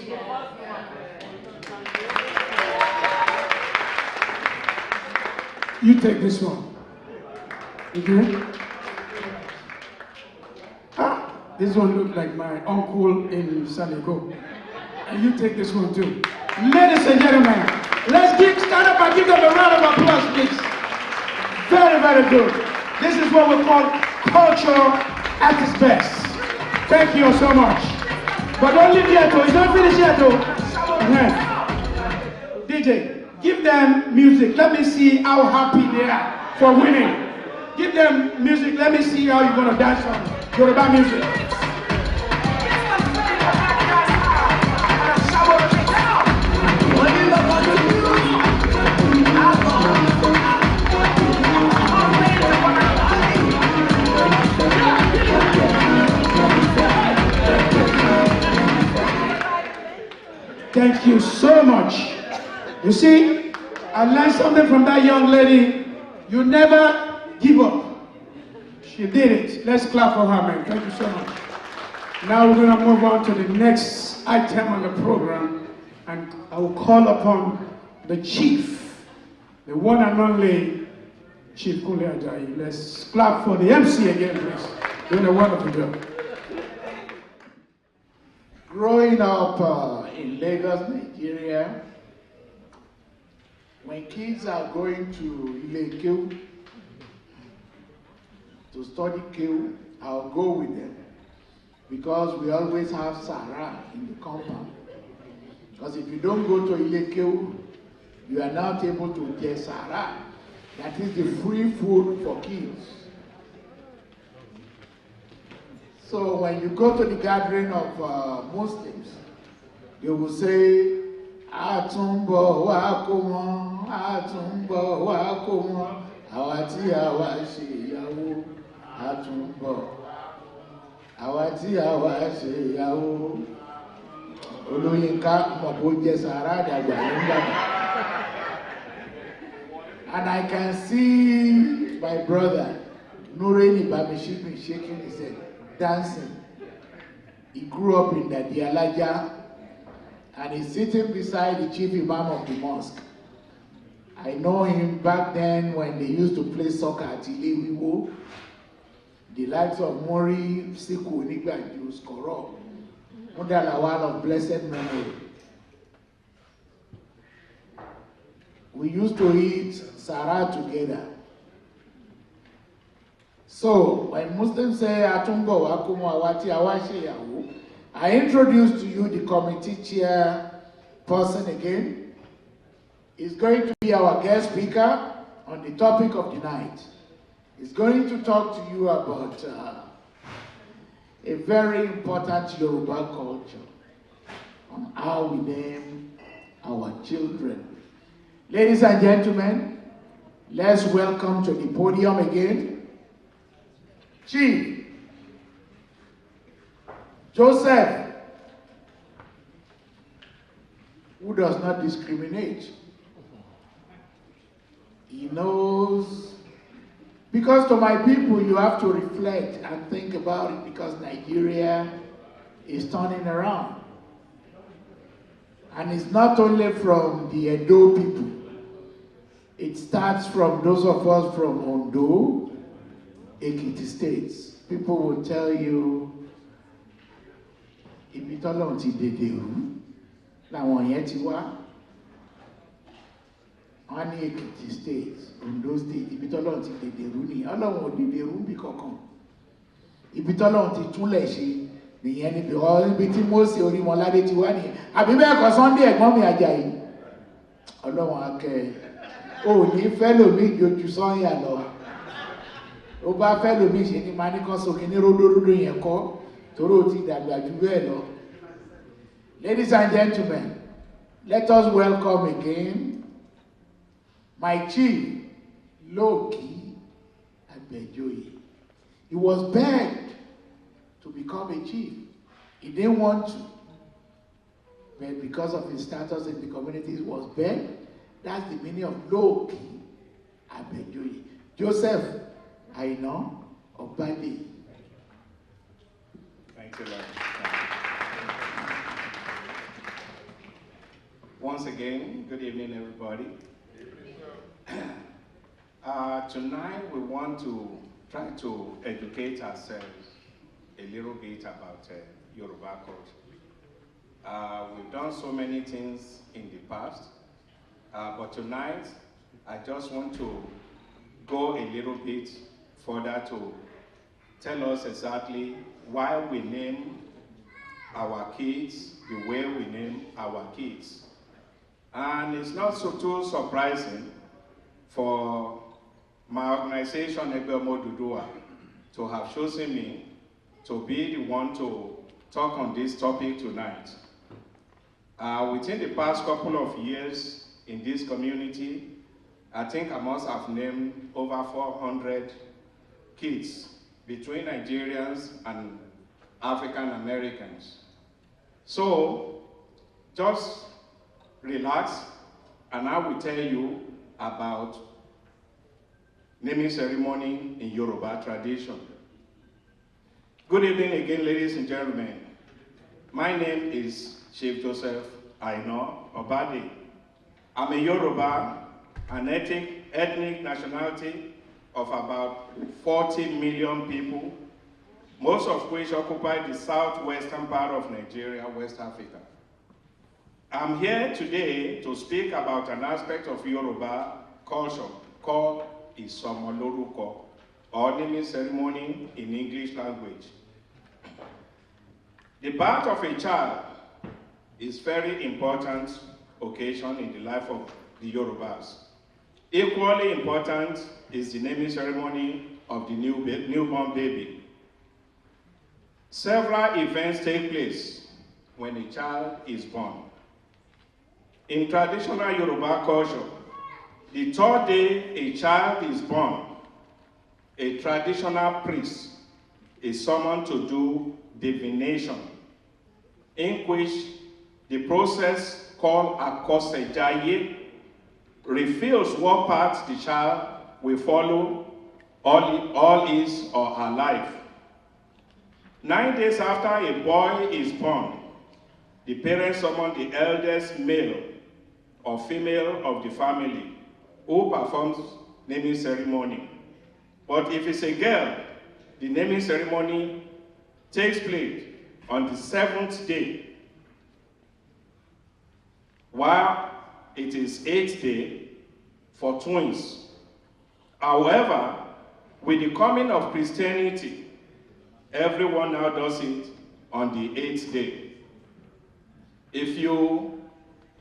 You take this one. Okay? This one looks like my uncle in Saligo. And you take this one too. Ladies and gentlemen, let's stand up and give them a round of applause, please. Very, very good. This is what we call culture at its best. Thank you so much. But don't leave yet, though. It's not finished yet, though. DJ, give them music. Let me see how happy they are for winning. Give them music. Let me see how you're going to dance on Yoruba music. Thank you so much. You see, I learned something from that young lady. You never give up. She did it. Let's clap for her, man. Thank you so much. Now we're going to move on to the next item on the program. And I will call upon the chief, the one and only Chief Kule Ajayi. Let's clap for the MC again, please. Doing a wonderful job. Growing up in Lagos, Nigeria, when kids are going to Ile-Kewu to study Kewu, I'll go with them because we always have Sara in the compound. Because if you don't go to Ile-Kewu, you are not able to get Sara. That is the free food for kids. So when you go to the gathering of Muslims, they will say, Atumbo wa komo, Atumbo wa komo, awati awa se yawo, Atumbo, awati awa se yawo. Oloyinka mo je Sara dagba nígbà. And I can see my brother Nureni Babishimi shaking his head, dancing. He grew up in the Dialaja and he's sitting beside the chief imam of the mosque. I know him back then when they used to play soccer at Ilewiwo. The likes of Mori, Siku, Nigba, Skoro, Mudalawal of blessed memory. We used to eat Sara together. So, when Muslims say, Atumbo wakumu awati awashe yahu, I introduce to you the committee chair person again. He's going to be our guest speaker on the topic of the night. He's going to talk to you about a very important Yoruba culture on how we name our children. Ladies and gentlemen, let's welcome to the podium again, Chief Joseph, who does not discriminate. He knows, because to my people, you have to reflect and think about it because Nigeria is turning around. And it's not only from the Edo people. It starts from those of us from Ondo, Ekiti states. People will tell you, ibi tọ́lọ́run ti dèdè rú, làwọn yẹn ti wá. Wọ́n ní Ekiti state, Ondo state, ibi tọ́lọ́run ti dèdè rú ni, Ọlọ́run ò dèdè rú bí kankan. Ibi tọ́lọ́run ti túnlẹ̀ ṣe nìyẹn níbi ibi tí Mósè Orímọládé ti wá nìyẹn. Àbí bẹ́ẹ̀ kọ́ Sunday ẹ̀gbọ́n mi Àjàyí. Ọlọ́run akẹ́ ò ní fẹ́ lòmí ìjòjú sọ́yà lọ. Ó bá fẹ́ lòmí ṣe ní máa ní kan sókè ní ródóródó yẹn kọ́ torí ó ti dàgbà jù bẹ́ẹ̀ lọ. Ladies and gentlemen, let us welcome again my chief, Loki Agbejoye. He was begged to become a chief. He didn't want to, but because of his status in the community, he was begged. That's the meaning of Loki Agbejoye. Joseph Aina Obade. Thank you, Lord. Once again, good evening, everybody. Tonight, we want to try to educate ourselves a little bit about Yoruba culture. We've done so many things in the past, but tonight, I just want to go a little bit further to tell us exactly why we name our kids the way we name our kids. And it's not so too surprising for my organization, EGBE OMO ODUDUWA, to have chosen me to be the one to talk on this topic tonight. Within the past couple of years in this community, I think I must have named over 400 kids between Nigerians and African Americans. So, just relax, and I will tell you about naming ceremony in Yoruba tradition. Good evening again, ladies and gentlemen. My name is Chief Joseph Aina Obade. I'm a Yoruba, an ethnic nationality of about 40 million people, most of which occupy the southwestern part of Nigeria, West Africa. I'm here today to speak about an aspect of Yoruba culture called Isomoloruko, or naming ceremony in English language. The birth of a child is very important occasion in the life of the Yorubas. Equally important is the naming ceremony of the newborn baby. Several events take place when a child is born. In traditional Yoruba culture, the third day a child is born, a traditional priest is summoned to do divination, in which the process called Akosejaye reveals what path the child will follow all his or her life. 9 days after a boy is born, the parents summon the eldest male or female of the family who performs naming ceremony. But if it's a girl, the naming ceremony takes place on the 7th day, while it is 8th day for twins. However, with the coming of Christianity, everyone now does it on the 8th day. If you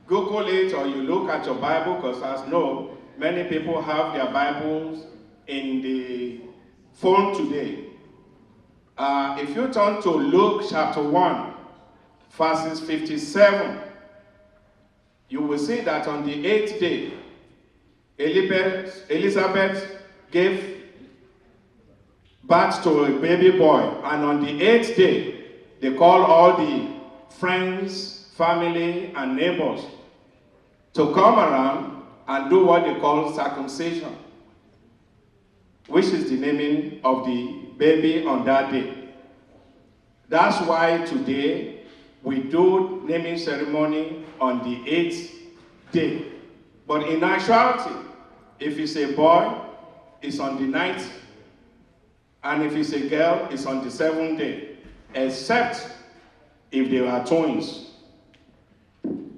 Google it or you look at your Bible, because as know, many people have their Bibles in the phone today. If you turn to Luke chapter 1, verses 57, you will see that on the 8th day, Elizabeth gave birth to a baby boy, and on the 8th day, they call all the friends, family, and neighbors to come around and do what they call circumcision, which is the naming of the baby on that day. That's why today we do naming ceremony on the 8th day. But in actuality, If it's a boy, it's on the 9th, and if it's a girl, it's on the 7th day, except if they are twins.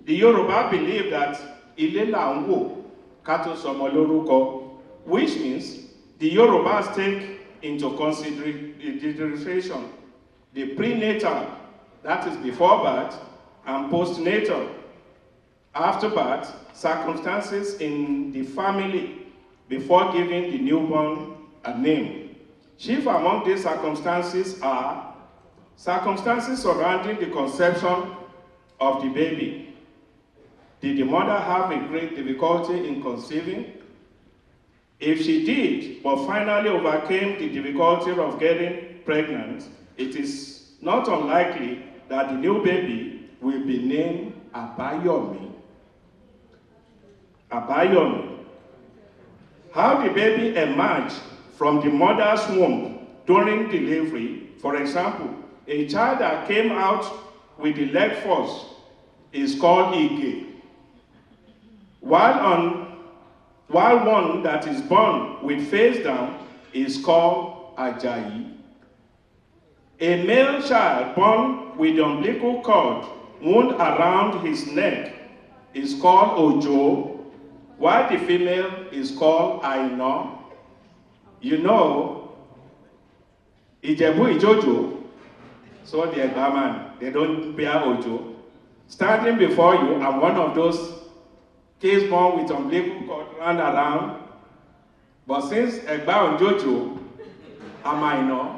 The Yoruba believe that Ile la ń wò ká tó sọmọ lórúkọ, which means the Yorubas take into consideration the prenatal, that is before birth, and postnatal, after birth, circumstances in the family before giving the newborn a name. Chief among these circumstances are circumstances surrounding the conception of the baby. Did the mother have a great difficulty in conceiving? If she did, but finally overcame the difficulty of getting pregnant, it is not unlikely that the new baby will be named Abayomi. Abayomi. How the baby emerged from the mother's womb during delivery, for example, a child that came out with the leg first is called EGBE, while one that is born with face down is called Ajayi. A male child born with the umbilical cord wound around his neck is called Ojo, while the female is called Aina. You know, Ijebu Ijojo, so the Egba man, they don't bear Ojo. Standing before you, I'm one of those kids born with umbilical cord round around, but since Egba and Jojo, I'm Aina.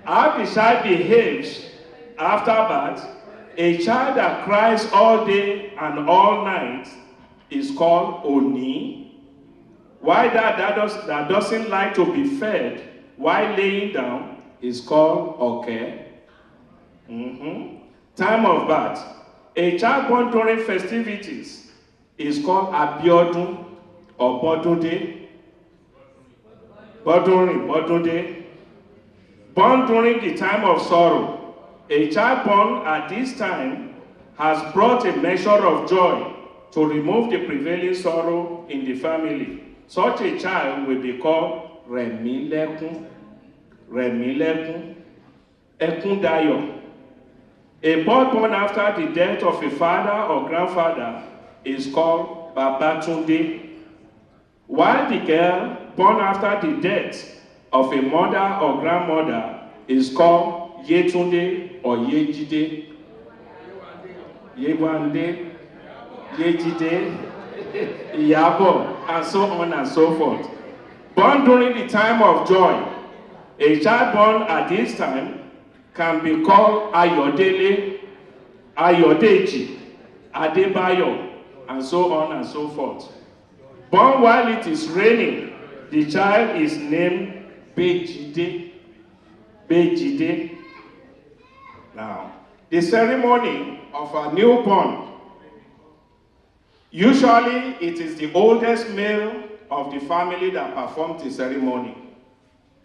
How the child behaves after birth, a child that cries all day and all night is called Oni. Why that doesn't like to be fed while laying down is called Oke. Time of birth. A child born during festivities is called Abiodun or Bodunde. Bodunde. Born during the time of sorrow, a child born at this time has brought a measure of joy to remove the prevailing sorrow in the family. Such a child will be called Remilekun. Ekundayo. A boy born after the death of a father or grandfather is called Babatunde, while the girl born after the death of a mother or grandmother is called Yetunde or Yejide. Yewande, Yejide, Iyabo, and so on and so forth. Born during the time of joy, a child born at this time can be called Ayodele, Ayodeji, Adebayo, and so on and so forth. Born while it is raining, the child is named Bejide. Bejide. Now, the ceremony of a newborn, usually it is the oldest male of the family that performs the ceremony.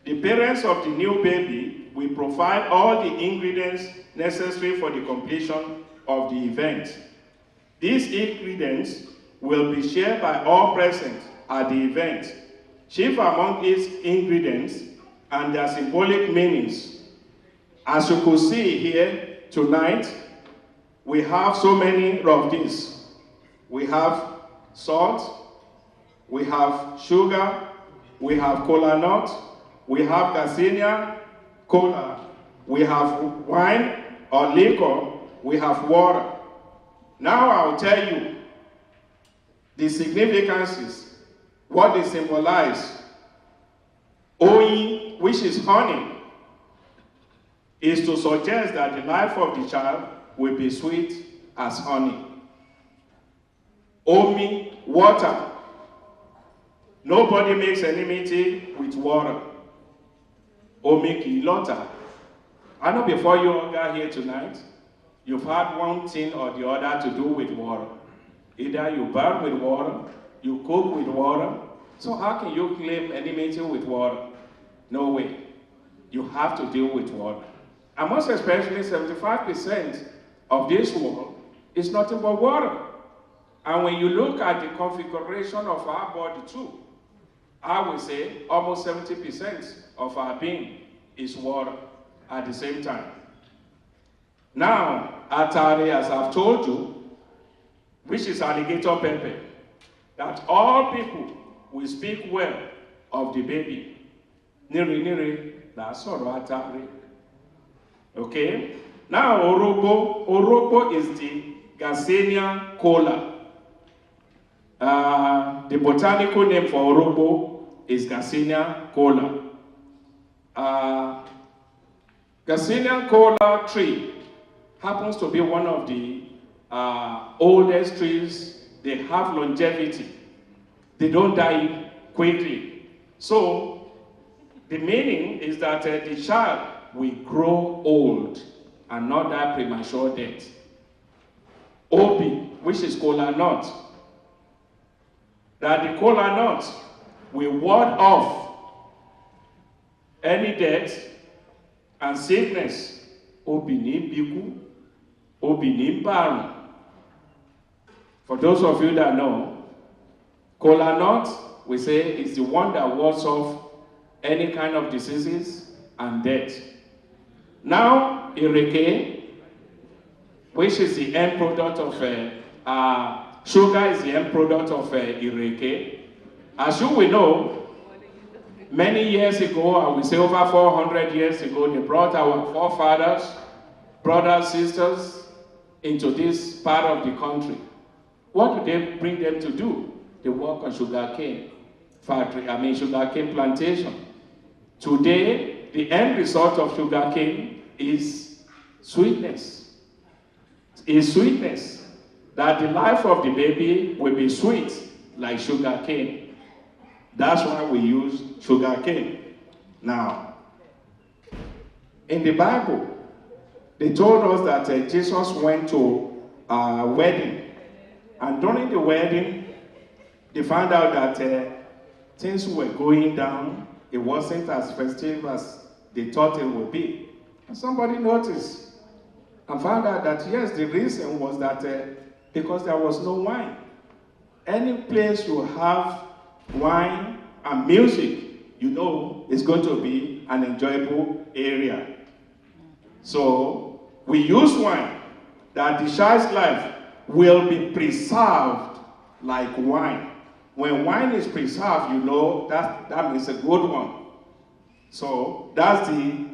The parents of the new baby will provide all the ingredients necessary for the completion of the event. These ingredients will be shared by all present at the event. Chief among its ingredients and their symbolic meanings. As you could see here tonight, we have so many of these. We have salt, we have sugar, we have cola nut, we have Garcinia, cola, we have wine or liquor, we have water. Now I'll tell you the significances, what they symbolize. Oyin, which is honey, is to suggest that the life of the child will be sweet as honey. Omi, water. Nobody makes enmity with water. Omi kilota. I know before you all got here tonight, you've had one thing or the other to do with water. Either you bath with water, you cook with water. So how can you claim enmity with water? No way. You have to deal with water. And most especially 75% of this world is nothing but water. And when you look at the configuration of our body too, I would say almost 70% of our being is water at the same time. Now, atari, as I've told you, which is alligator pepper, that all people will speak well of the baby. Niri niri, that's all atari. Okay? Now, Orobo. Orobo is the Garcinia cola. The botanical name for Orobo is Garcinia cola. Garcinia cola tree happens to be one of the oldest trees. They have longevity. They don't die quickly. So, the meaning is that the child will grow old and not die premature death. Obi, which is kola nut, that the kola nut will ward off any death and sickness. Obi ni biku, obi ni baru. For those of you that know, kola nut, we say, is the one that wards off any kind of diseases and death. Now, Ireke, which is the end product of sugar, is the end product of Ireke. As you will know, many years ago, I will say over 400 years ago, they brought our forefathers, brothers, sisters, into this part of the country. What do they bring them to do? They work on sugarcane factory, sugarcane plantation. Today, the end result of sugarcane is sweetness. Is sweetness. That the life of the baby will be sweet like sugarcane. That's why we use sugarcane. Now, in the Bible, they told us that Jesus went to a wedding. And during the wedding, they found out that things were going down. It wasn't as festive as they thought it would be. And somebody noticed and found out that, yes, the reason was that because there was no wine. Any place you have wine and music, you know it's going to be an enjoyable area. So we use wine, that the child's life will be preserved like wine. When wine is preserved, you know that means a good one. So that's the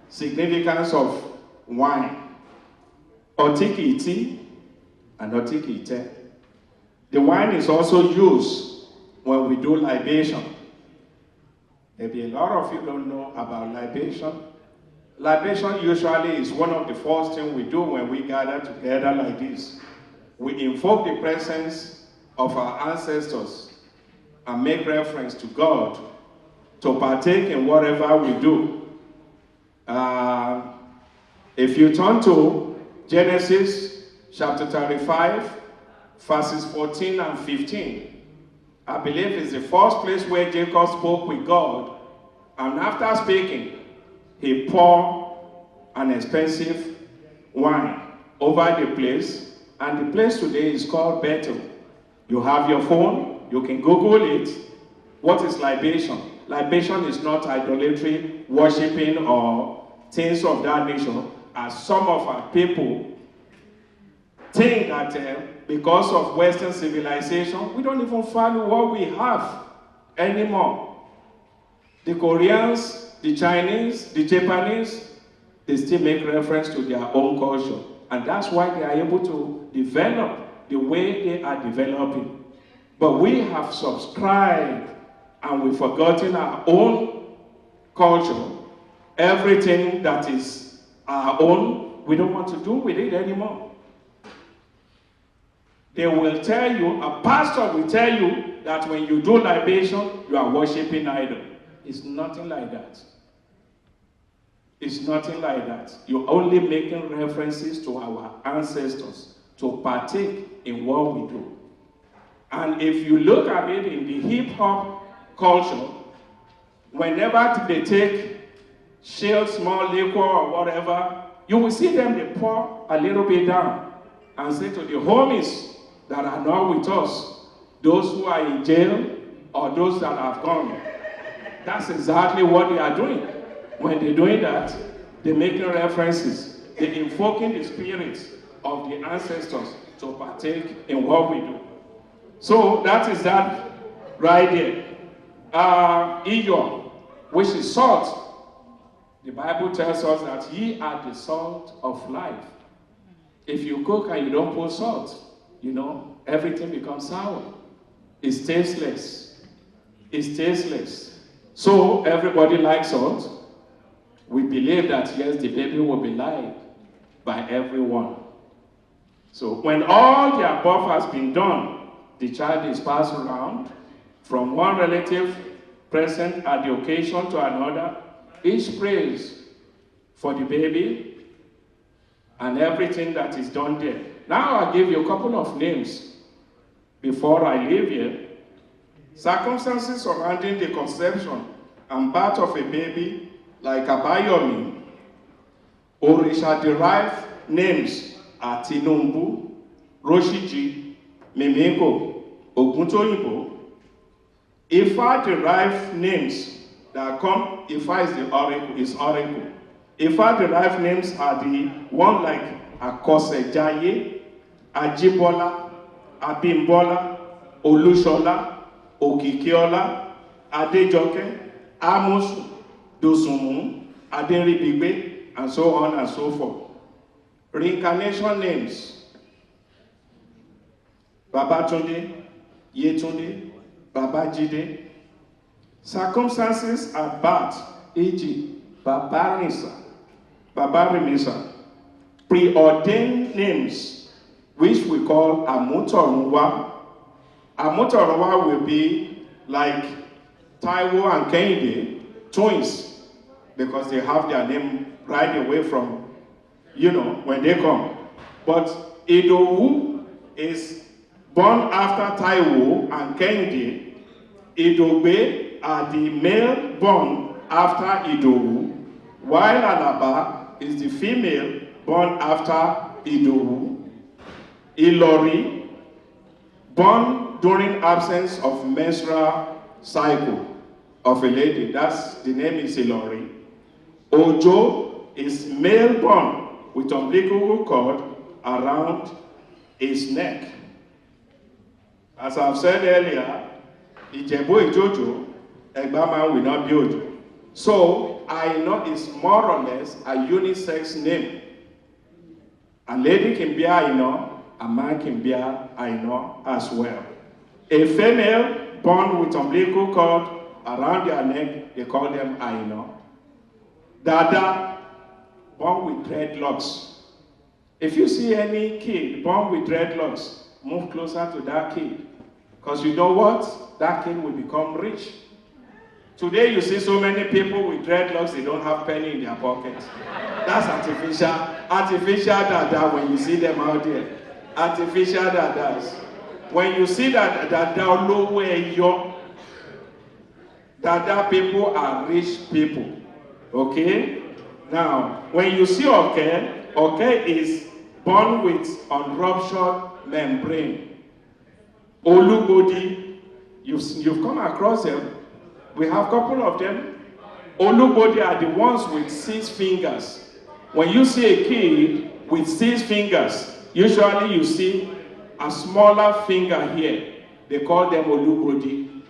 significance of wine. Otikiti and otikite. The wine is also used when we do libation. Maybe a lot of you don't know about libation. Libation usually is one of the first things we do when we gather together like this. We invoke the presence of our ancestors and make reference to God to partake in whatever we do. If you turn to Genesis chapter 35, verses 14 and 15, I believe it's the first place where Jacob spoke with God, and after speaking, he poured an expensive wine over the place, and the place today is called Bethel. You have your phone, you can Google it. What is libation? Libation is not idolatry, worshiping, or things of that nature, as some of our people think that because of Western civilization, we don't even value what we have anymore. The Koreans, the Chinese, the Japanese, they still make reference to their own culture. And that's why they are able to develop the way they are developing. But we have subscribed and we've forgotten our own culture. Everything that is our own, we don't want to do with it anymore. They will tell you, a pastor will tell you that when you do libation, you are worshiping idol. It's nothing like that. It's nothing like that. You're only making references to our ancestors to partake in what we do. And if you look at it in the hip-hop culture, whenever they take shell, small liquor or whatever, you will see them, they pour a little bit down and say to the homies, that are not with us, those who are in jail, or those that have gone. That's exactly what they are doing. When they're doing that, they're making references. They're invoking the spirits of the ancestors to partake in what we do. So that is that right there. Iyọ̀, which is salt. The Bible tells us that ye are the salt of life. If you cook and you don't put salt, you know, everything becomes sour. It's tasteless. It's tasteless. So everybody likes salt. We believe that, yes, the baby will be liked by everyone. So when all the above has been done, the child is passed around from one relative present at the occasion to another. Each prays for the baby and everything that is done there. Now I'll give you a couple of names before I leave here. Circumstances surrounding the conception and birth of a baby, like Abayomi, Orisha-derived names are Tinumbu, Roshiji, Memeko, Oguntoyibo. Ifa-derived names that come, Ifa is oracle. Ifa-derived names are the one like Akosejaye, Ajibola, Abimbola, Olushola, Okikiola, Adejoke, Amosu, Dosumu, Aderibigbe, and so on and so forth. Reincarnation names: Babatunde, Yetunde, Babajide. Circumstances at birth, e.g., Babarimisa. Preordained names, which we call Amutorunwa. Amutorunwa will be like Taiwo and Kehinde, twins, because they have their name right away from, you know, when they come. But Idowu is born after Taiwo and Kehinde. Idogbe are the male born after Idowu, while Alaba is the female born after Idowu. Ilori, born during absence of menstrual cycle of a lady, that's the name is Ilori. Ojo is male born with umbilical cord around his neck. As I've said earlier, Ìjẹ̀bú Ìjòjò, Ẹ̀gbá man will not be Ojo. So Aino is more or less a unisex name. A lady can be Aino, a man can be Aino as well. A female born with umbilical cord around their neck, they call them Aino. Dada, born with dreadlocks. If you see any kid born with dreadlocks, move closer to that kid. Because you know what? That kid will become rich. Today you see so many people with dreadlocks, they don't have penny in their pockets. That's artificial dada when you see them out there. Artificial dadas. When you see that dada low where you're, dada people are rich people. Okay? Now, when you see Oke is born with unruptured membrane. Olubodi, you've come across them. We have a couple of them. Olubodi are the ones with 6 fingers. When you see a kid with 6 fingers, usually you see a smaller finger here. They call them Olubodi.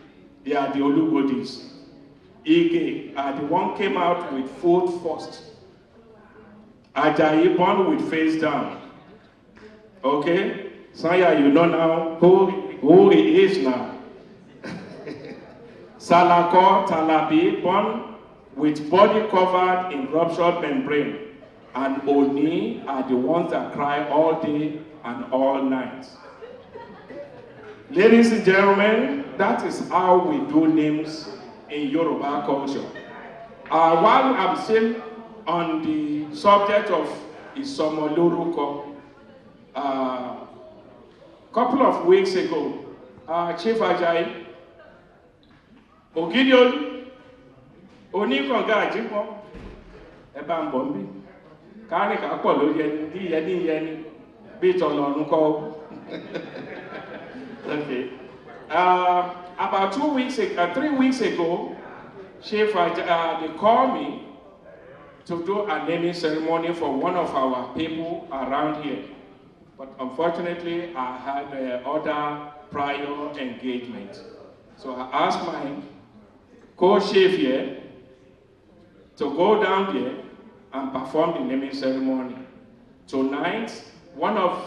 They are the Olubodis. EGBE are the one came out with foot first. Ajayi born with face down. Okay? Sanya, you know now who he is now. Salako Talabi born with body covered in ruptured membrane. And Oni are the ones that cry all day and all night. Ladies and gentlemen, that is how we do names in Yoruba culture. While I'm still on the subject of Isomoloruko, couple of weeks ago, Chief Ajayi, Ogidiolu, Oníkànga Àjípọ̀, Ẹ̀bá ń bọ̀ ń bí, káríkà pọ̀ ló yẹni, bí yẹni, bí tọ̀nà ọ̀run kọ́. Okay. About 3 weeks ago, Chief, they called me to do a naming ceremony for one of our people around here. But unfortunately, I had other prior engagement. So I asked my co-chief here to go down there and perform the naming ceremony. Tonight, one of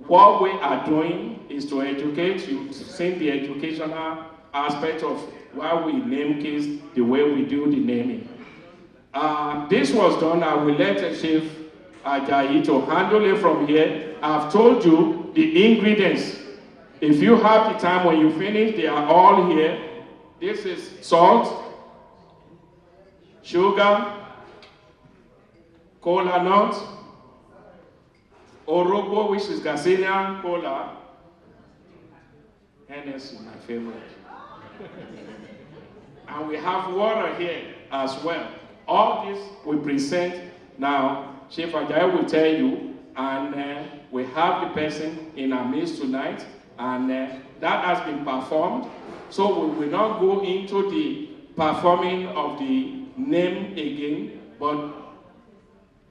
what we are doing is to educate you, see the educational aspect of why we name kids the way we do the naming. This was done. I will let Chief Ajayi to handle it from here. I've told you the ingredients. If you have the time when you finish, they are all here. This is salt, sugar, cola nut, Orobo, which is Gazanian cola, Hennessy, my favorite. And we have water here as well. All this we present now. Chief Ajayi will tell you, and we have the person in our midst tonight, and that has been performed. So we will not go into the performing of the name again, but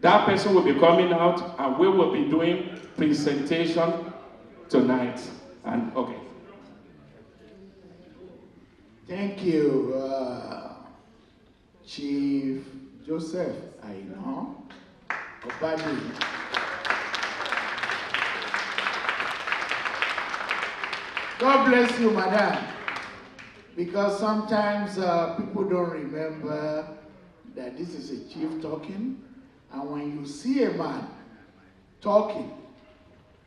that person will be coming out, and we will be doing presentation tonight. And okay. Thank you, Chief Joseph Aina Obadu. God bless you, madam, because sometimes people don't remember that this is a chief talking, and when you see a man talking,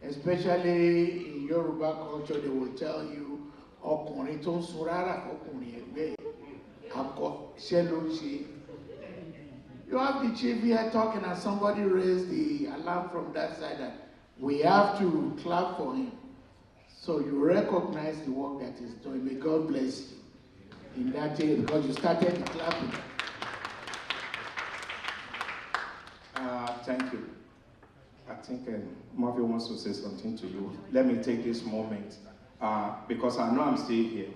especially in Yoruba culture, they will tell you, ọkùnrin tó ń sun rárá ọkùnrin ẹgbẹ́ akọ ṣẹ́ ló ń ṣe. You have the chief here talking, and somebody raised the alarm from that side that we have to clap for him. So you recognize the work that he's doing. May God bless you in that area, because you started the clapping. Thank you. I think Marvin wants to say something to you. Let me take this moment because I know I'm still here.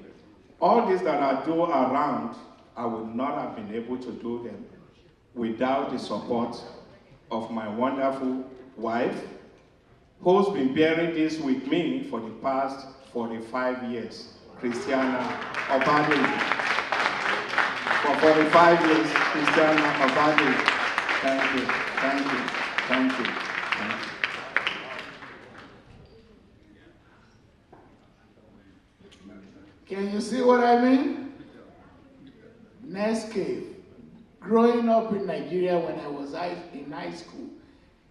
All this that I do around, I would not have been able to do them without the support of my wonderful wife, who's been bearing this with me for the past 45 years, Christiana Obadu. For 45 years, Christiana Obadu. Thank you, thank you, thank you, thank you. Can you see what I mean? Nescafe. Growing up in Nigeria when I was in high school,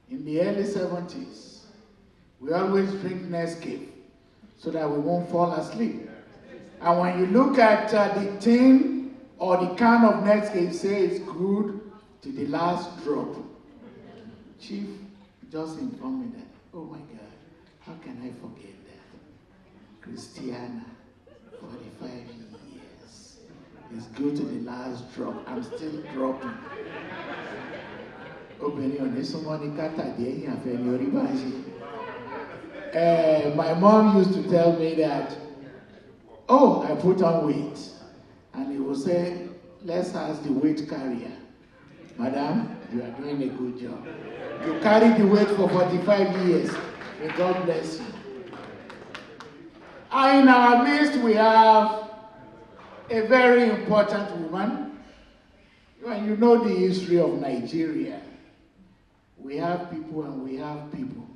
in the early 70s, we always drink Nescafe so that we won't fall asleep. And when you look at the tin or the can of Nescafe, say it's good to the last drop. Chief just informed me that, oh my God, how can I forget that? Christiana, 45 years. It's good to the last drop. I'm still dropping. My mom used to tell me that, oh, I put on weight. And he would say, let's ask the weight carrier. Madam, you are doing a good job. You carried the weight for 45 years. May God bless you. And in our midst, we have a very important woman. When you know the history of Nigeria, we have people and we have people.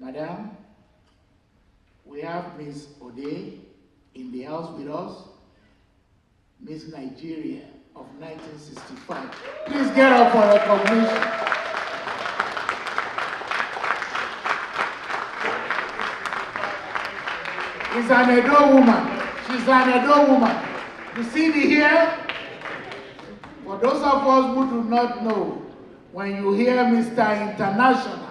Madam, we have Miss Ode in the house with us, Miss Nigeria of 1965. Please get up for recognition. She's an Edo woman. She's an Edo woman. You see the hair? For those of us who do not know, when you hear Mr. International,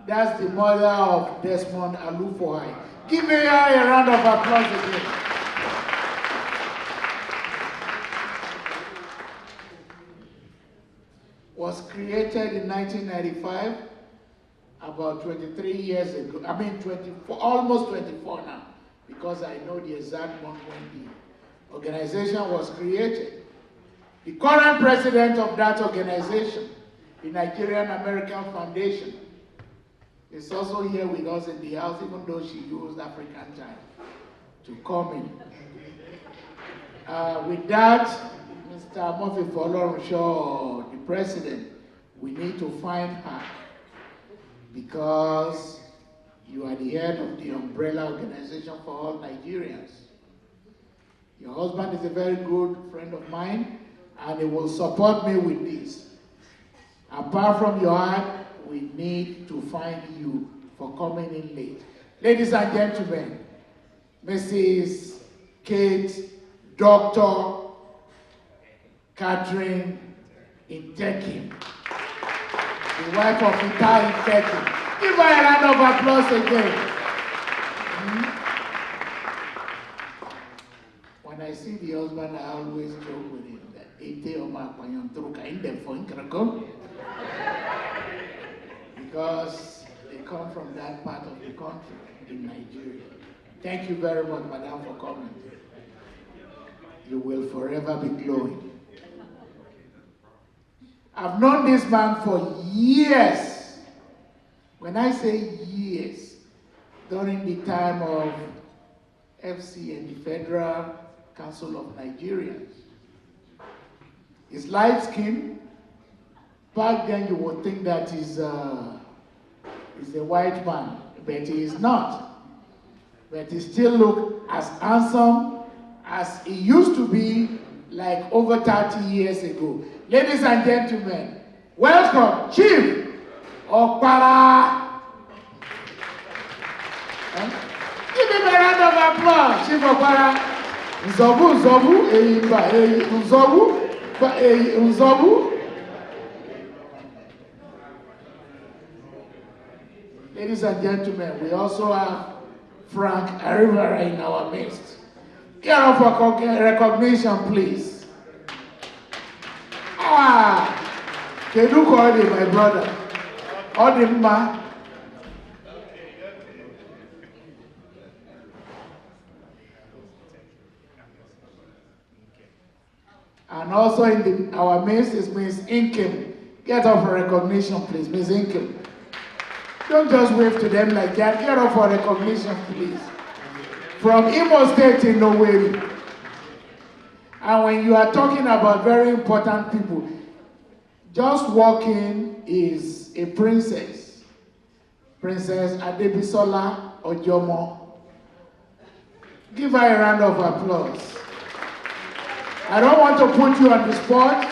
that's the mother of Desmond Alufohai. Give her a round of applause again. Was created in 1995. Her about 23 years ago. I mean 24, almost 24 now, because I know the exact month when the organization was created. The current president of that organization, the Nigerian American Foundation, is also here with us in the house, even though she used African time to come in. With that, Mr. Murphy Folorunso, the president, we need to find her, because you are the head of the umbrella organization for all Nigerians. Your husband is a very good friend of mine, and he will support me with this. Apart from your heart, we need to find you for coming in late. Ladies and gentlemen, Mrs. Kate, Dr. Catherine Intekim, the wife of Ita Intekim. Give her a round of applause again. When I see the husband, I always joke with him that Ite Oma Panyantruka in the phone, because they come from that part of the country in Nigeria. Thank you very much, madam, for coming. You will forever be glowing. I've known this man for years. When I say years, during the time of FC and the Federal Council of Nigerians. His light skin, back then you would think that he's a white man, but he is not. But he still looks as handsome as he used to be like over 30 years ago. Ladies and gentlemen, welcome Chief Okpara. Give him a round of applause, Chief Okpara. Nzobu, Nzobu, Eyimba, Nzobu, Nzobu. Ladies and gentlemen, we also have Frank Arivara in our midst. Get up for recognition, please. Kedu Kodi, my brother. Odimma. And also in our midst is Ms. Inkem. Get up for recognition, please, Ms. Inkem. Don't just wave to them like that. Get up for recognition, please. From Imo State in Owerri. And when you are talking about very important people, just walking is a princess. Princess Adebisola Ojomo. Give her a round of applause. I don't want to put you on the spot.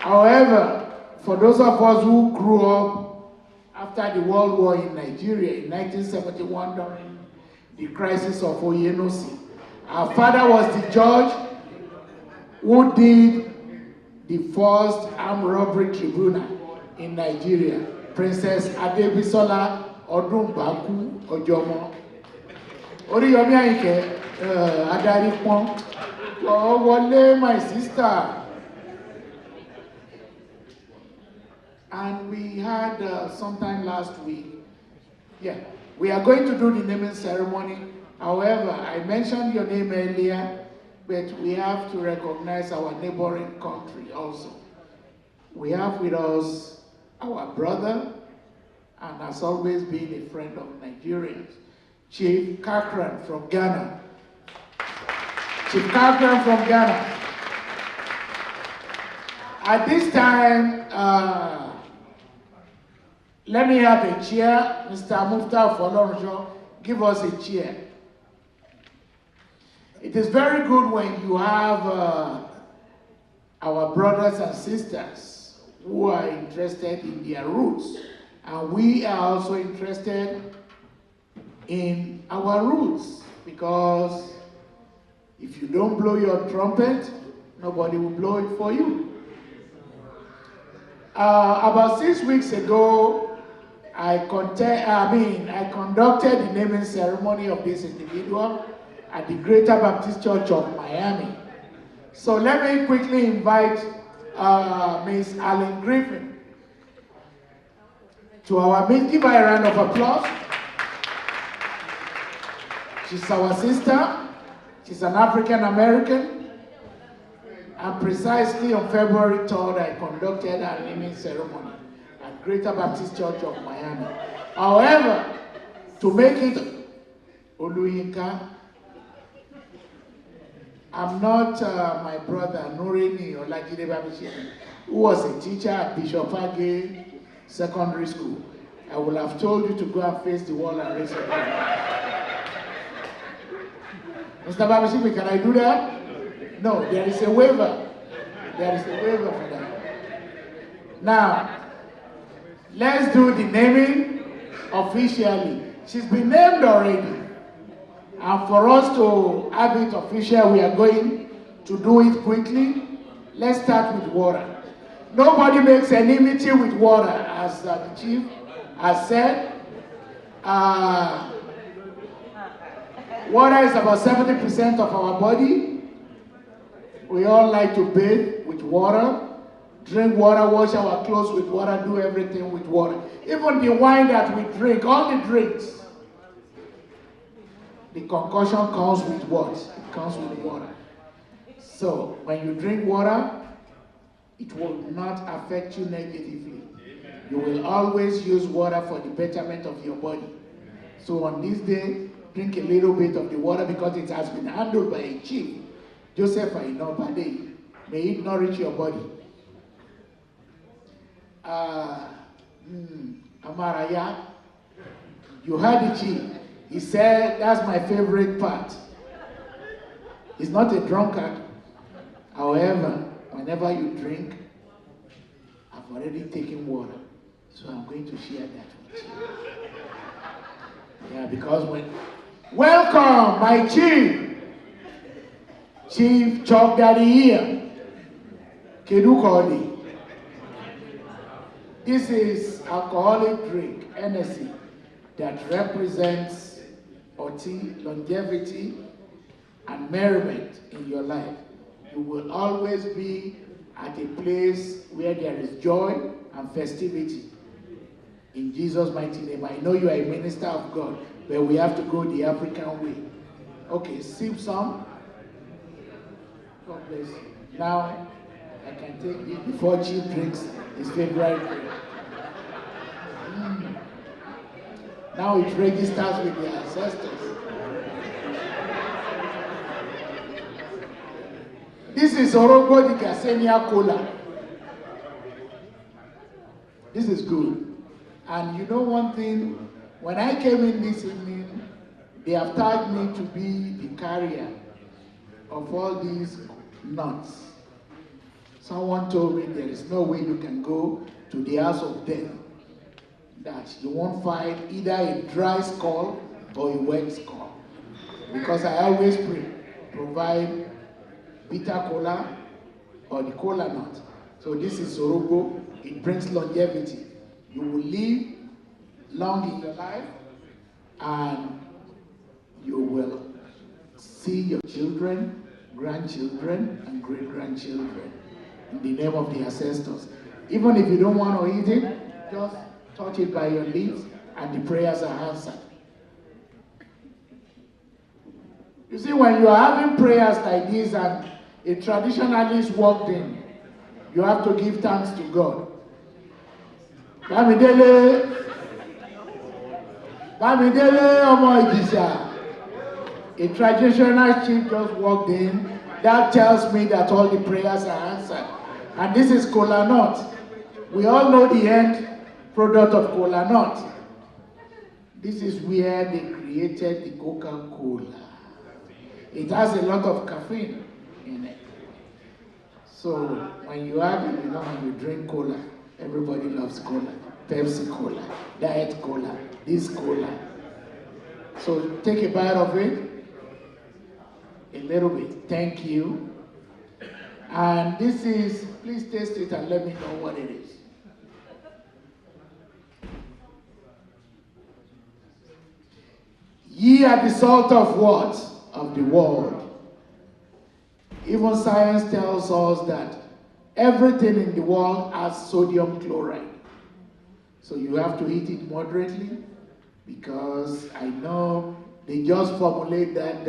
However, for those of us who grew up after the World War in Nigeria in 1971 during the crisis of Oyenosi, our father was the judge who did the first armed robbery tribunal in Nigeria, Princess Adebisola Odumbaku Ojomo. Oriyomi Ayinke, Adaripon. Oh, Wale, my sister. And we had sometime last week. Yeah, we are going to do the naming ceremony. However, I mentioned your name earlier, but we have to recognize our neighboring country also. We have with us our brother, and has always been a friend of Nigerians, Chief Kakran from Ghana. Chief Kakran from Ghana. At this time, let me have a chair. Mr. Mufta Folorunso, give us a chair. It is very good when you have our brothers and sisters who are interested in their roots. And we are also interested in our roots, because if you don't blow your trumpet, nobody will blow it for you. About 6 weeks ago, I conducted the naming ceremony of this individual at the Greater Baptist Church of Miami. So let me quickly invite Ms. Allen Griffin To our mate, give her a round of applause. She's our sister. She's an African American. And precisely on February 3rd, I conducted her naming ceremony at Greater Baptist Church of Miami. However, to make it Oluyinka, I'm not my brother Nurini Olajide Babishiri, who was a teacher at Bishop Age Secondary School. I will have told you to go and face the wall and raise your hand. Mr. Babishiri, can I do that? No, there is a waiver. There is a waiver for that. Now, let's do the naming officially. She's been named already. And for us to have it official, we are going to do it quickly. Let's start with water. Nobody makes enmity with water, as the chief has said. Water is about 70% of our body. We all like to bathe with water, drink water, wash our clothes with water, do everything with water. Even the wine that we drink, all the drinks, the concoction comes with what? It comes with water. So when you drink water, it will not affect you negatively. You will always use water for the betterment of your body. So on this day, drink a little bit of the water because it has been handled by a chief, Joseph Ainobade. May it nourish your body. Amaraya, you heard the chief. He said, that's my favorite part. He's not a drunkard. However, whenever you drink, I've already taken water. So I'm going to share that with you. Yeah, because welcome, my chief. Chief Chok Daddy here. Kedu Kodi. This is alcoholic drink, NSC, that represents longevity and merriment in your life. You will always be at a place where there is joy and festivity. In Jesus' mighty name. I know you are a minister of God, but we have to go the African way. Okay, sip some. God bless you. Now, I can take it before Chief drinks his favorite drink. Now it registers with the ancestors. This is Orogo di Gasenia Cola. This is good. And you know one thing, when I came in this evening, they have tagged me to be the carrier of all these nuts. Someone told me there is no way you can go to the house of death that you won't find either a dry skull or a wet skull. Because I always provide bitter cola or the cola nut. So this is Sorogo. It brings longevity. You will live long in your life and you will see your children, grandchildren, and great-grandchildren in the name of the ancestors. Even if you don't want to eat it, just touch it by your lips and the prayers are answered. You see, when you are having prayers like this and a traditionalist walked in, you have to give thanks to God. Bamidele Omo Ijisa. A traditional chief just walked in. That tells me that all the prayers are answered. And this is cola nut. We all know the end product of cola nut. This is where they created the Coca-Cola. It has a lot of caffeine in it. So when you have it, you know, when you drink cola, everybody loves cola. Pepsi Cola, Diet Cola, this cola. So take a bite of it. A little bit. Thank you. And this is, please taste it and let me know what it is. Ye are the salt of what? Of the world. Even science tells us that everything in the world has sodium chloride. So you have to eat it moderately, because I know they just formulate that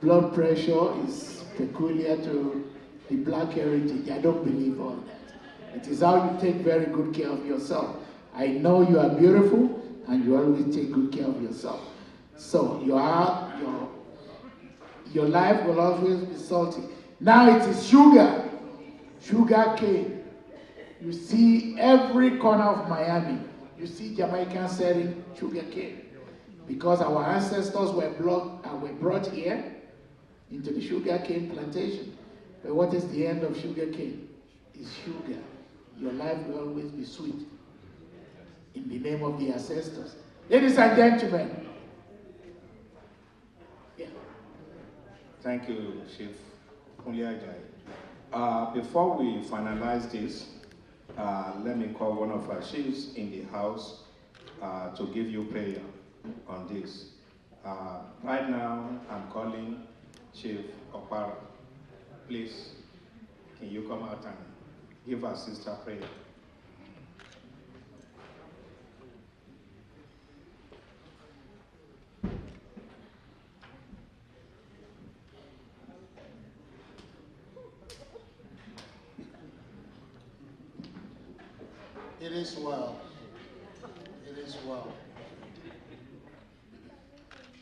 blood pressure is peculiar to the black heritage. I don't believe all that. It is how you take very good care of yourself. I know you are beautiful, and you always take good care of yourself. So your life will always be salty. Now it is sugar cane. You see every corner of Miami, you see Jamaicans selling sugar cane, because our ancestors were brought here into the sugar cane plantation. But what is the end of sugar cane? It's sugar. Your life will always be sweet, in the name of the ancestors. Ladies and gentlemen. Yeah. Thank you, Chief Kunle Ajayi. Before we finalize this, let me call one of our chiefs in the house to give you prayer on this. Right now, I'm calling Chief Okpara. Please, can you come out and give our sister prayer? It is well. It is well.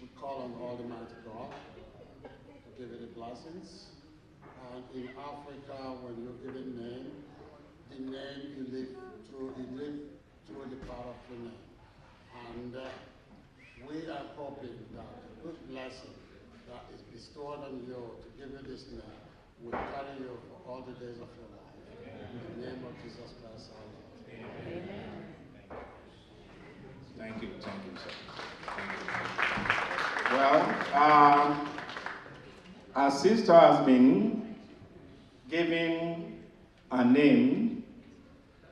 We call on Almighty God to give you the blessings. And in Africa, when you're given name, the name you live through the power of the name. And we are hoping that the good blessing that is bestowed on you to give you this name will carry you for all the days of your life. In the name of Jesus Christ, our Lord. Thank you, sir. Thank you. Well, our sister has been given a name,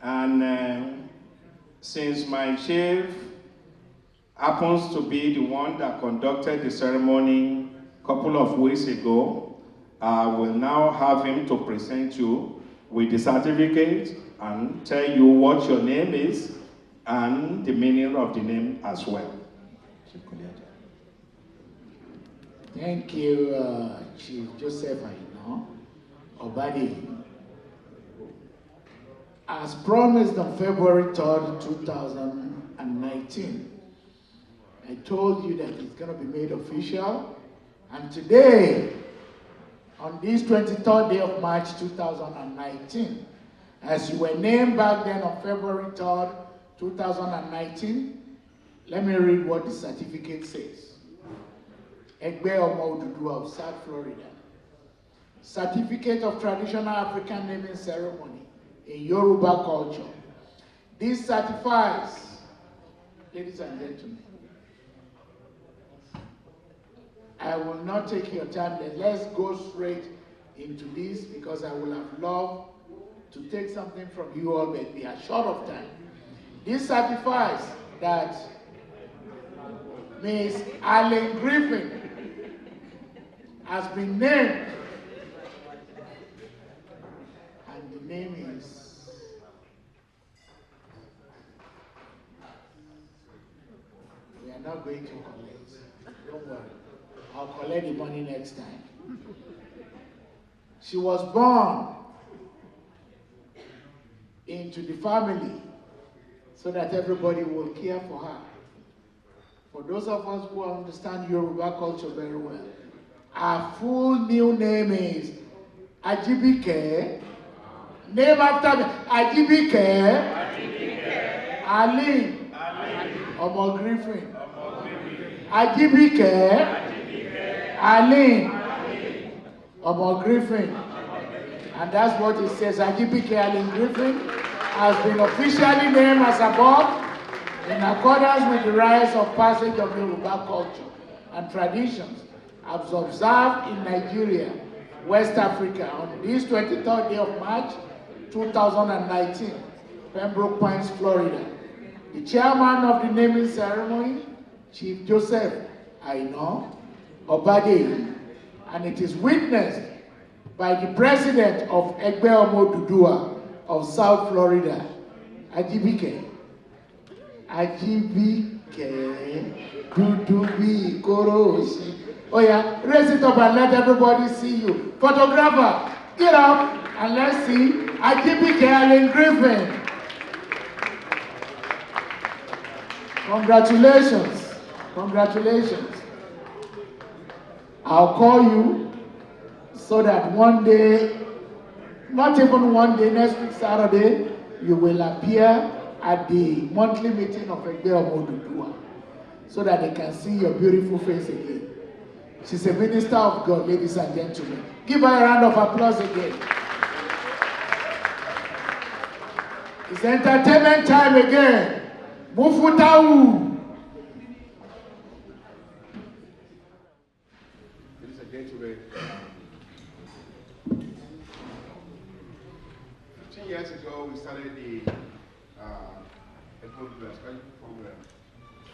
and since my chief happens to be the one that conducted the ceremony a couple of weeks ago, I will now have him to present you with the certificate and tell you what your name is and the meaning of the name as well. Thank you, Chief Joseph Aino Obadi. As promised on February 3rd, 2019, I told you that it's going to be made official. And today, on this 23rd day of March 2019, as you were named back then on February 3rd, 2019, let me read what the certificate says. EGBE OMO ODUDUWA of South Florida. Certificate of Traditional African Naming Ceremony in Yoruba culture. This certifies, ladies and gentlemen, I will not take your time. Let's go straight into this, because I will have loved to take something from you all, but we are short of time. This certifies that Ms. Allen Griffin has been named, and the name is we are not going to collect. Don't worry. I'll collect the money next time. She was born into the family so that everybody will care for her. For those of us who understand Yoruba culture very well, her full new name is EGBE, name after me, EGBE Alin Omo Griffin. EGBE Alin Omo Griffin. And that's what it says. EGBE Alin Griffin has been officially named as above, in accordance with the rites of passage of Yoruba culture and traditions as observed in Nigeria, West Africa, on this 23rd day of March 2019, Pembroke, Florida. The chairman of the naming ceremony, Chief Joseph Aino Obadi, and it is witnessed by the president of EGBE OMO ODUDUWA of South Florida. Ajibike. Ajibike. Dudubi Koroshi. Oh yeah, raise it up and let everybody see you. Photographer, get up and let's see. Ajibike Allen Griffin. Congratulations. Congratulations. I'll call you so that one day, not even one day, next week Saturday, you will appear at the monthly meeting of EGBE OMO ODUDUWA so that they can see your beautiful face again. She's a minister of God, ladies and gentlemen. Give her a round of applause again. It's entertainment time again. Mufutau. Ladies and gentlemen, 15 years ago we started the EGBE OMO program.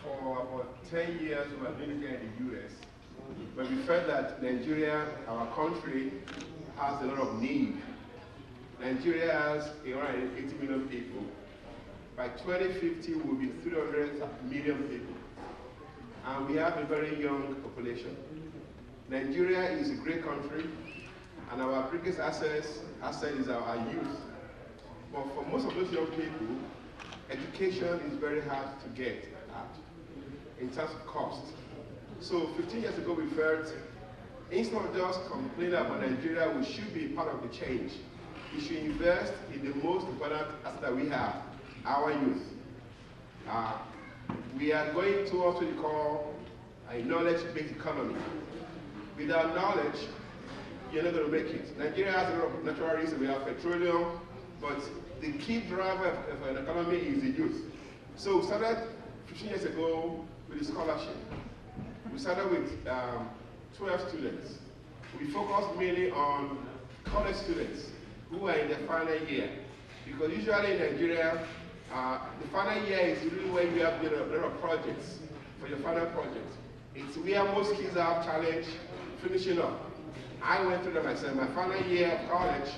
For about 10 years we were doing it here in the US, but we felt that Nigeria, our country, has a lot of need. Nigeria has around 80 million people. By 2050, we'll be 300 million people. And we have a very young population. Nigeria is a great country, and our biggest asset is our youth. But for most of those young people, education is very hard to get at in terms of cost. So 15 years ago, we felt instead of just complaining about Nigeria, we should be part of the change. We should invest in the most important asset that we have, our youth. We are going towards what we call a knowledge-based economy. Without knowledge, you're not going to make it. Nigeria has a lot of natural resources. We have petroleum, but the key driver of an economy is the youth. So we started 15 years ago with a scholarship. We started with 12 students. We focused mainly on college students who are in their final year. Because usually in Nigeria, the final year is really where you have a lot of projects for your final project. It's where most kids have challenge finishing up. I went through that myself. My final year of college,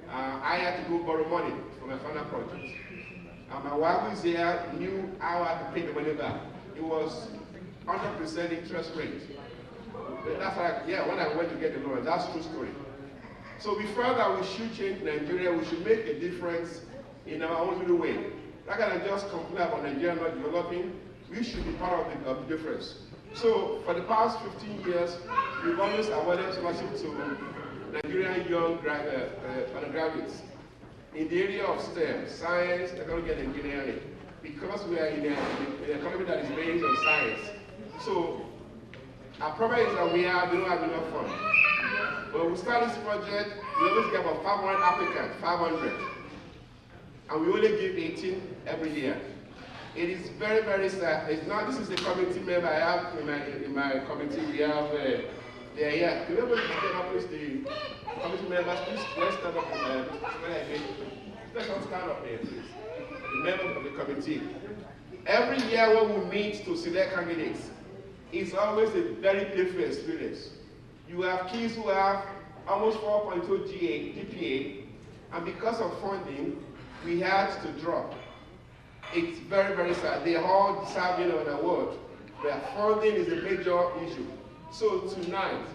I had to go borrow money for my final project. My wife was there, knew how I had to pay the money back. It was 100% interest rate. That's like, yeah, when I went to get the loan, that's true story. So we felt that we should change Nigeria, we should make a difference in our own little way. Rather than just complain about Nigeria not developing, we should be part of the difference. So for the past 15 years, we've always awarded scholarship to Nigerian young undergraduates in the area of STEM, science, technology, and engineering, because we are in an economy that is based on science. So our problem is that we don't have enough funds. When we start this project, we always get about 500 applicants, 500. And we only give 18 every year. It is very, very sad. It's not, this is the committee member I have in my committee. We have, they are here. Can everybody stand up, please, the committee members, please, let's stand up. Let's all stand up here, please. The members of the committee. Every year when we meet to select candidates, it's always a very different experience. You have kids who have almost 4.2 GPA, and because of funding, we had to drop. It's very, very sad. They all deserve an award, but funding is a major issue. So tonight,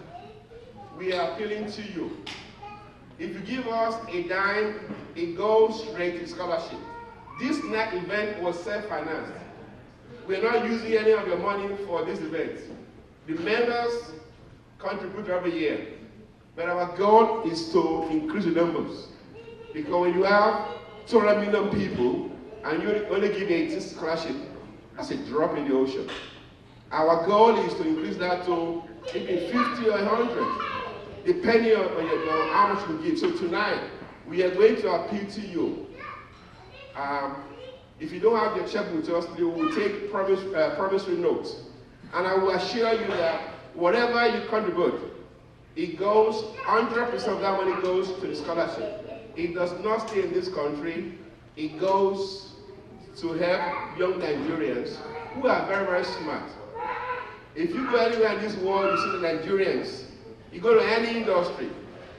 we are appealing to you. If you give us a dime, it goes straight to scholarship. This night event was self-financed. We're not using any of your money for this event. The members contribute every year, but our goal is to increase the numbers. Because when you have 200 million people and you only give 18 scholarship, that's a drop in the ocean. Our goal is to increase that to maybe 50 or 100, depending on how much we give. So tonight, we are going to appeal to you. If you don't have your check with us, we will take promissory notes. And I will assure you that whatever you contribute, it goes, 100% of that money goes to the scholarship. It does not stay in this country. It goes to help young Nigerians who are very, very smart. If you go anywhere in this world, you see the Nigerians. You go to any industry,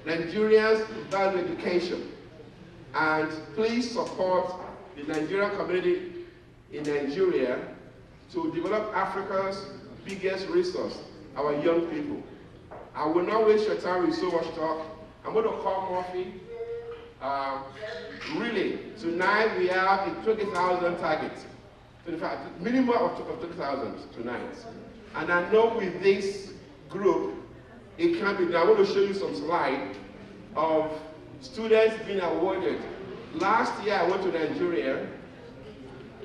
Nigerians value education. And please support the Nigerian community in Nigeria to develop Africa's biggest resource, our young people. I will not waste your time with so much talk. I'm going to call Murphy. Really, tonight we have a 20,000 target. Minimum of 20,000 tonight. And I know with this group, it can be done. I want to show you some slides of students being awarded. Last year I went to Nigeria,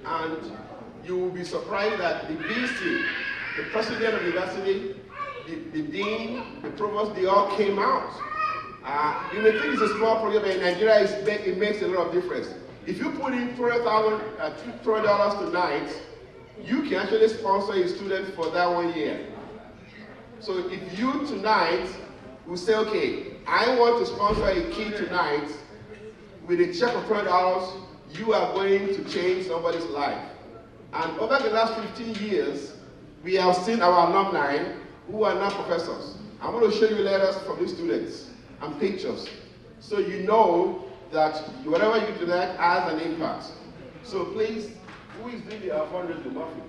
and you will be surprised that the VC, the president of the university, the dean, the provost, they all came out. You may think it's a small project, but in Nigeria it makes a lot of difference. If you put in $20 tonight, you can actually sponsor a student for that 1 year. So if you tonight will say, okay, I want to sponsor a kid tonight with a check of $20, you are going to change somebody's life. And over the last 15 years, we have seen our alumni who are now professors. I'm going to show you letters from these students and pictures, so you know that whatever you do tonight has an impact. So please, who is doing the fundraising Murphy?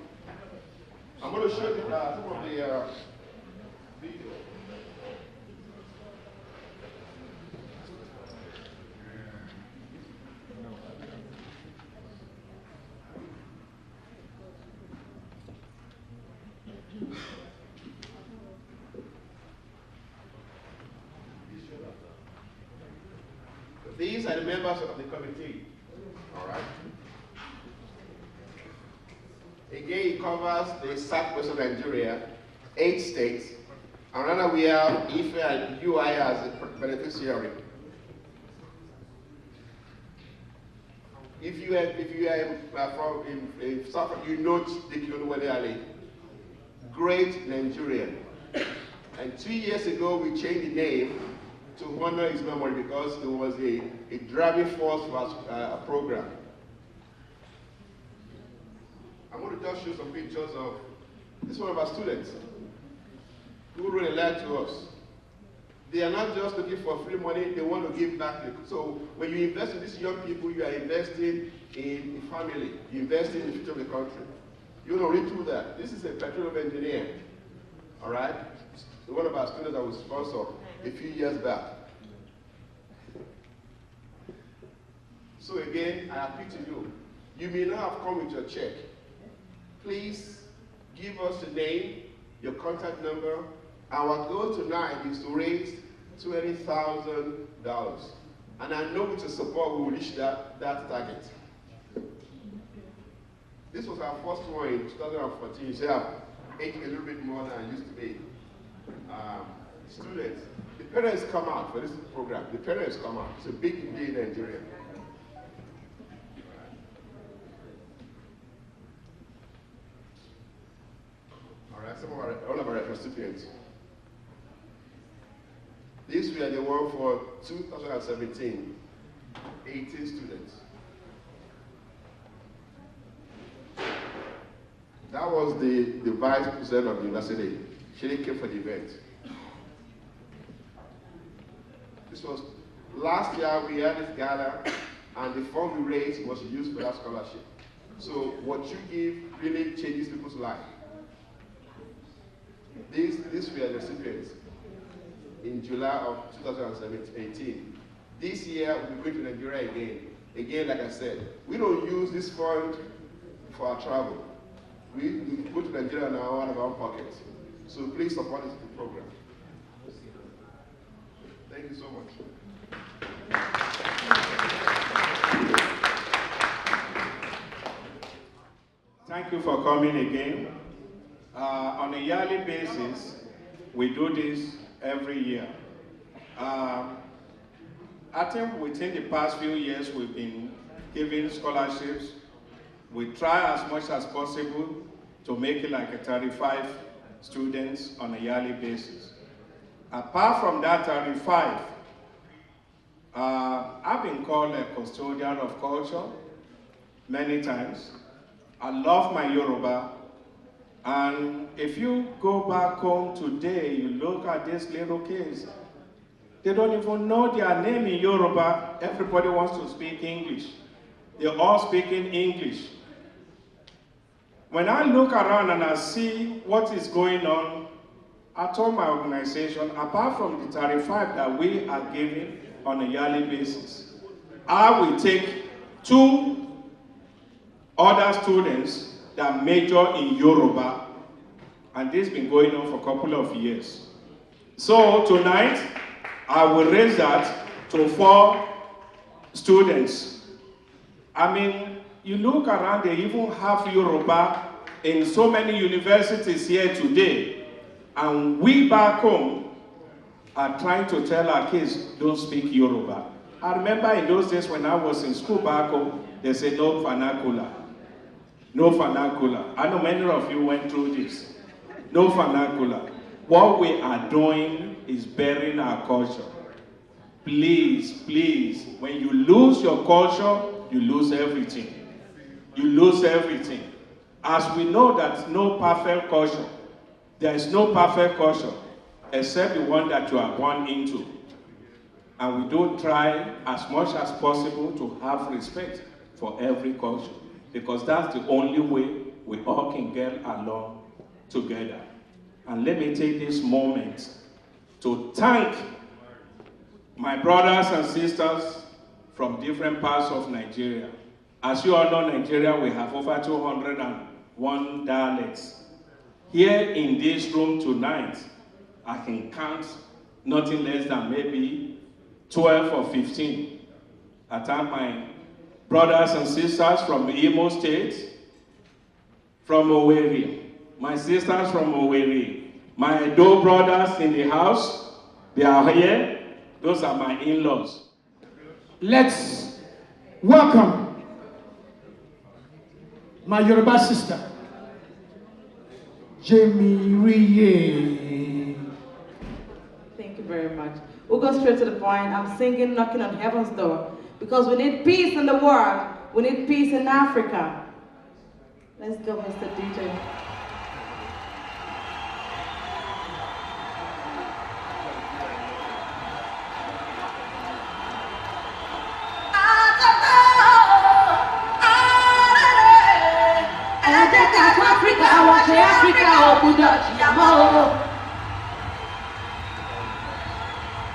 I'm going to show you some of the video. These are the members of the committee, all right? Again, it covers the southwest of Nigeria, 8 states, and right now we have Ife and UI as a beneficiary. If you are from in South, you know Dikionu Ali, great Nigerian. And 2 years ago, we changed the name to honor his memory because it was a driving force for a program. I'm going to just show some pictures of this one of our students who really lied to us. They are not just looking for free money, they want to give back. So when you invest in these young people, you are investing in a family, you invest in the future of the country. You want to read through that. This is a petroleum engineer, all right? So one of our students that was sponsored a few years back. So again, I appeal to you. You may not have come with your check. Please give us your name, your contact number. Our goal tonight is to raise $20,000. And I know with your support we will reach that target. This was our first one in 2014. So I'm making a little bit more than I used to be. Students, the parents come out for this program. The parents come out. It's a big deal in Nigeria. All right, all of our recipients. These were the one for 2017, 18 students. That was the vice president of the university. She came for the event. This was last year we had this gala, and the fund we raised was used for that scholarship. So what you give really changes people's life. These were the recipients in July of 2018. This year we'll be going to Nigeria again. Again, like I said, we don't use this fund for our travel. We go to Nigeria now out of our pockets. So please support this program. Thank you so much. Thank you for coming again. On a yearly basis, we do this every year. I think within the past few years, we've been giving scholarships. We try as much as possible to make it like a 35 students on a yearly basis. Apart from that 35, I've been called a custodian of culture many times. I love my Yoruba. And if you go back home today, you look at these little kids, they don't even know their name in Yoruba. Everybody wants to speak English. They're all speaking English. When I look around and I see what is going on, I told my organization, apart from the 35 that we are giving on a yearly basis, I will take 2 other students that major in Yoruba, and this has been going on for a couple of years. So tonight, I will raise that to 4 students. I mean, you look around, they even have Yoruba in so many universities here today. And we back home are trying to tell our kids, don't speak Yoruba. I remember in those days when I was in school back home, they said no vernacular. No vernacular. I know many of you went through this. No vernacular. What we are doing is burying our culture. Please, please, when you lose your culture, you lose everything. You lose everything. As we know that no perfect culture, there is no perfect culture except the one that you are born into. And we do try as much as possible to have respect for every culture, because that's the only way we all can get along together. And let me take this moment to thank my brothers and sisters from different parts of Nigeria. As you all know, Nigeria, we have over 201 dialects. Here in this room tonight, I can count nothing less than maybe 12 or 15. I thank my brothers and sisters from Imo State, from Owerri, my sisters from Owerri, my Edo brothers in the house, they are here. Those are my in-laws. Let's welcome my Yoruba sister, Jamie Riye. Thank you very much. We'll go straight to the point. I'm singing Knocking on Heaven's Door because we need peace in the world. We need peace in Africa. Let's go, Mr. DJ.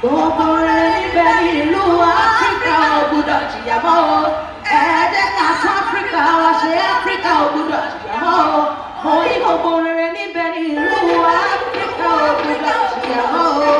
Gbogbo rẹ̀ níbẹ̀ ní ìlú Áfíríkà ò gbọdọ̀ jìyàmọ́ o. Ẹ jẹ́ ká tún Áfíríkà wá ṣe Áfíríkà ò gbọdọ̀ jìyàmọ́ o. Mo ní gbogbo rẹ̀ níbẹ̀ ní ìlú Áfíríkà ò gbọdọ̀ jìyàmọ́ o.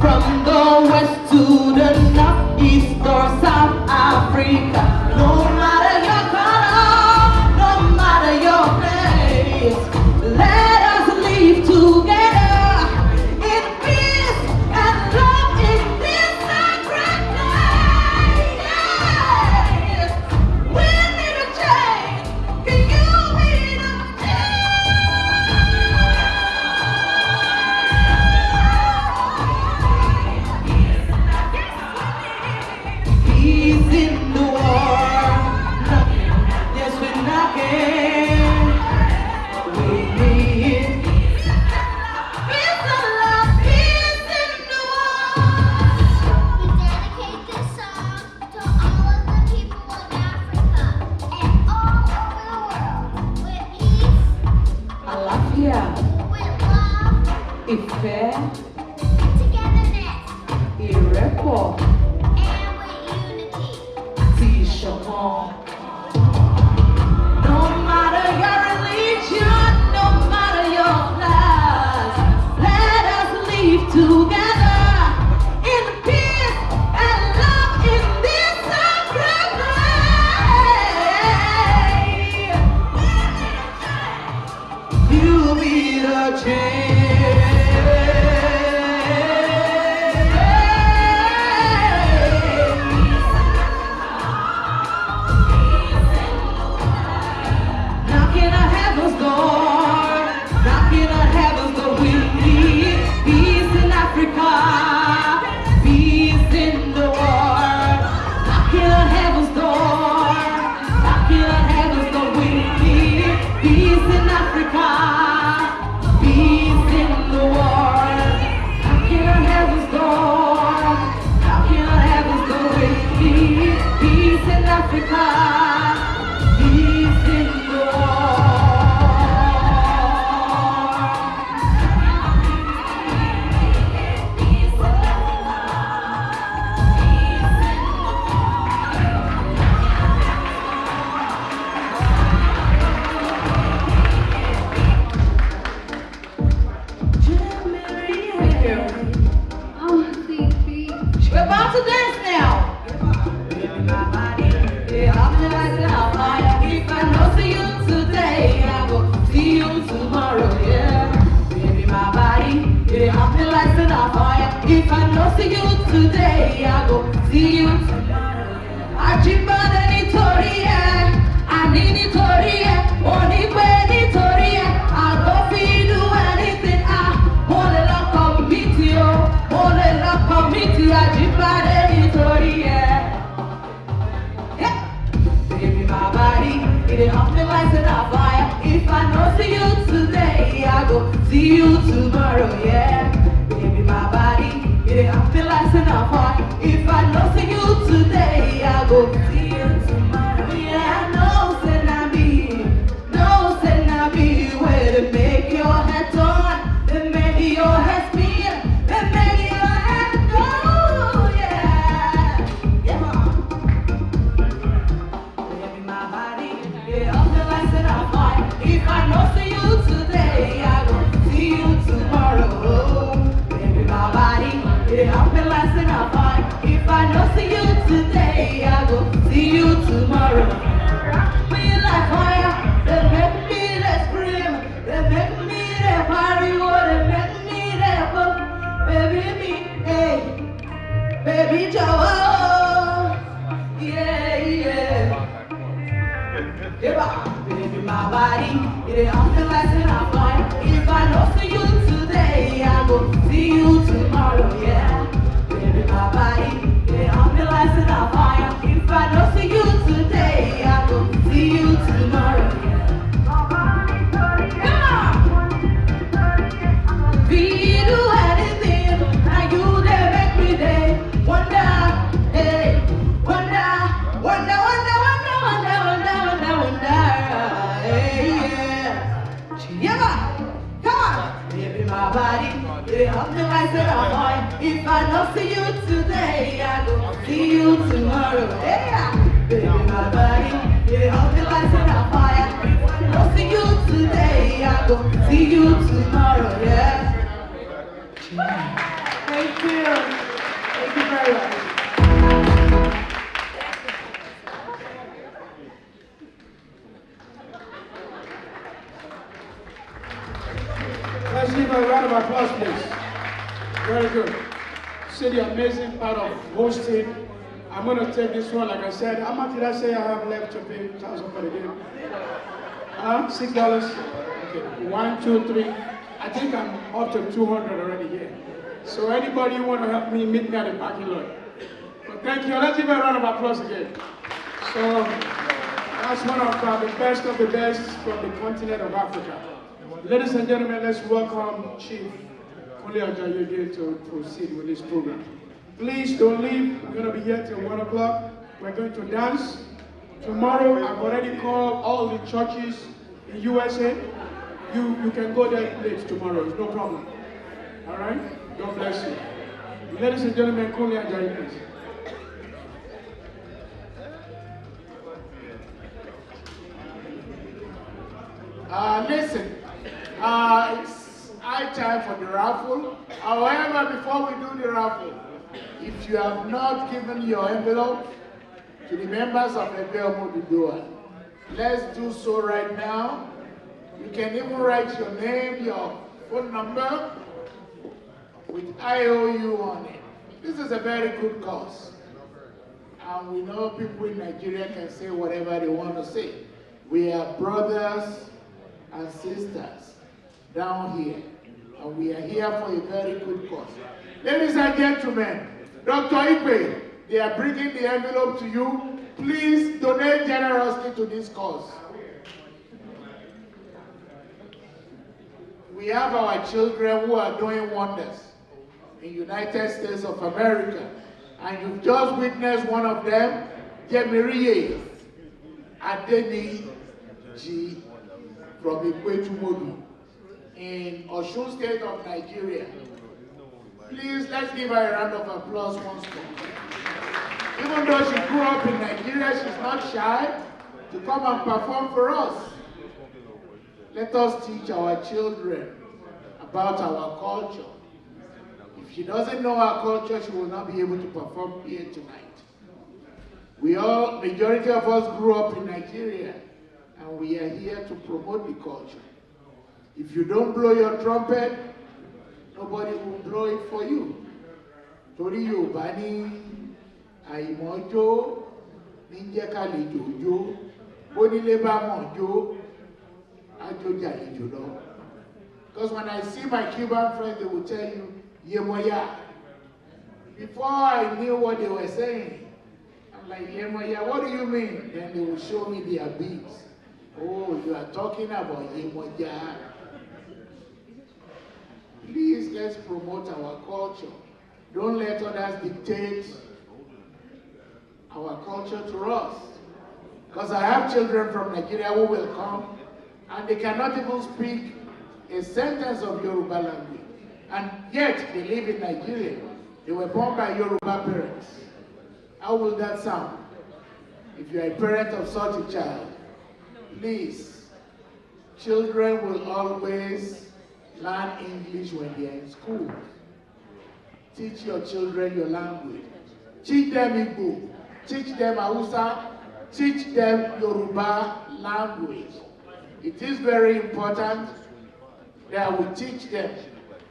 From the west to the north, east or South Africa. No peace in the world. Knocking, yes, we're knocking. We need peace and love, peace in the world. We dedicate this song to all of the people of Africa and all over the world. With peace, Àlàáfíà, with love, ìfẹ́, togetherness, ìrẹ́pọ̀ and with unity. àti ìṣọ̀kan. No matter your religion, no matter your class, let us live together in peace and love in this sacred place. You be the knocking on heaven's door, knocking on heaven's door. We need peace in Africa, peace in the world. Knocking on heaven's door, knocking on heaven's door. We need peace in Africa, peace in the world. Knocking on heaven's door, knocking on heaven's door. We need peace in Africa. Peace in the We're about to dance now. Yeah, I'm like now, if I don't see you today, I will see you tomorrow. Yeah, baby, my body, yeah, I'm like on fire. If I don't see you today, I will see you tomorrow. I dream about any story, I need it, only when it's I go feel do anything. I want to lock on me to you, want to lock on me to you. I dream about any story, baby, my body, it helps me like a fire. If I don't see you today, I go see you tomorrow, yeah. Baby, my body, it helps me like a fire. If I don't see you today, I go see you tomorrow, yeah. No, say not be, no, say not be. Where to make your head turn, to make your head spin, to make your head go, yeah. Yeah, mom. Baby, my body, yeah, I'm the lights and I'm fine. If I don't see you today, I will see you tomorrow. Baby, my body, yeah, I'm the lights and I'm fine. If I don't see you today, I will see you tomorrow. We like fire, they make me they scream, they make me they party, oh, they make me they bump. Baby, me, hey, baby, Joe, yeah, yeah. Yeah, baby, my body, it I'm the lights and I'm fine. If I don't see you today, I will see you tomorrow, yeah. Baby, my body, it I'm the lights and I'm fine. If I don't see you today, I will see you tomorrow, yeah. Come on! We do anything, and you they make me day. Wonder, hey, wonder, wonder, wonder, wonder, wonder, wonder, wonder, wonder, hey, yeah. Yeah, come on, baby, my body, yeah, I'm the lights that I'm on. If I don't see you today, I go see you tomorrow, yeah. Baby, my body, yeah, I'm the lights that I'm fire. If I don't see you today, I go see you tomorrow, yeah. Thank you. Thank you very much. Let's give a round of applause, please. Very good. See the amazing part of hosting. I'm going to take this one, like I said. How much did I say I have left to pay 1,000 for the game? $6? Okay. 1, 2, 3. I think I'm up to 200 already here. So anybody who want to help me, meet me at the parking lot. For Thank you. Let's give a round of applause again. So, that's one of the best of the best from the continent of Africa. Ladies and gentlemen, let's welcome Chief Kunle Ajayi to proceed with this program. Please don't leave. We're going to be here till 1 o'clock. We're going to dance. Tomorrow, I've already called all the churches in USA. You can go there late tomorrow. It's no problem. All right? God bless you. Ladies and gentlemen, Kunle Ajayi, please. Listen, it's high time for the raffle. However, before we do the raffle, if you have not given your envelope to the members of EGBE OMO ODUDUWA, let's do so right now. You can even write your name, your phone number with IOU on it. This is a very good cause. And we know people in Nigeria can say whatever they want to say. We are brothers and sisters down here, and we are here for a very good cause. Ladies and gentlemen, Dr. EGBE, they are bringing the envelope to you. Please donate generously to this cause. We have our children who are doing wonders in the United States of America, and you've just witnessed one of them, Jemiriye Adeni G. from EGBE in Osun State of Nigeria. Please, let's give her a round of applause once more. Even though she grew up in Nigeria, she's not shy to come and perform for us. Let us teach our children about our culture. If she doesn't know our culture, she will not be able to perform here tonight. Majority of us grew up in Nigeria, and we are here to promote the culture. If you don't blow your trumpet, nobody will blow it for you. Torí Yorùbá ní àìmọ́jó ní jẹ́ ká lè jòjó, bónílé bá mọ̀ jó, àjòjà lè jò lọ. Because when I see my Cuban friends, they will tell you, Yemoya. Before I knew what they were saying, I'm like, Yemoya, what do you mean? Then they will show me their beats. Oh, you are talking about Yemoya. Please, let's promote our culture. Don't let others dictate our culture to us. Because I have children from Nigeria who will come, and they cannot even speak a sentence of Yoruba language. And yet, they live in Nigeria. They were born by Yoruba parents. How will that sound? If you are a parent of such a child, please, children will always learn English when they are in school. Teach your children your language. Teach them Igbo. Teach them Hausa. Teach them Yoruba language. It is very important that we teach them.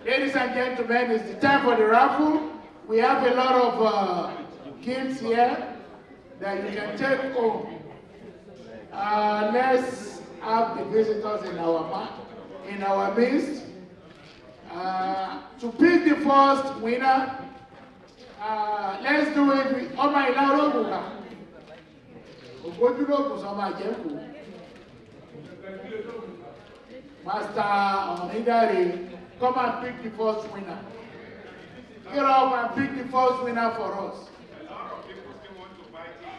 Ladies and gentlemen, it's the time for the raffle. We have a lot of gifts here that you can take home. Let's have the visitors in our midst. To pick the first winner, let's do it with Oma Ilarobuga. Master Onidari, come and pick the first winner. Get up and pick the first winner for us.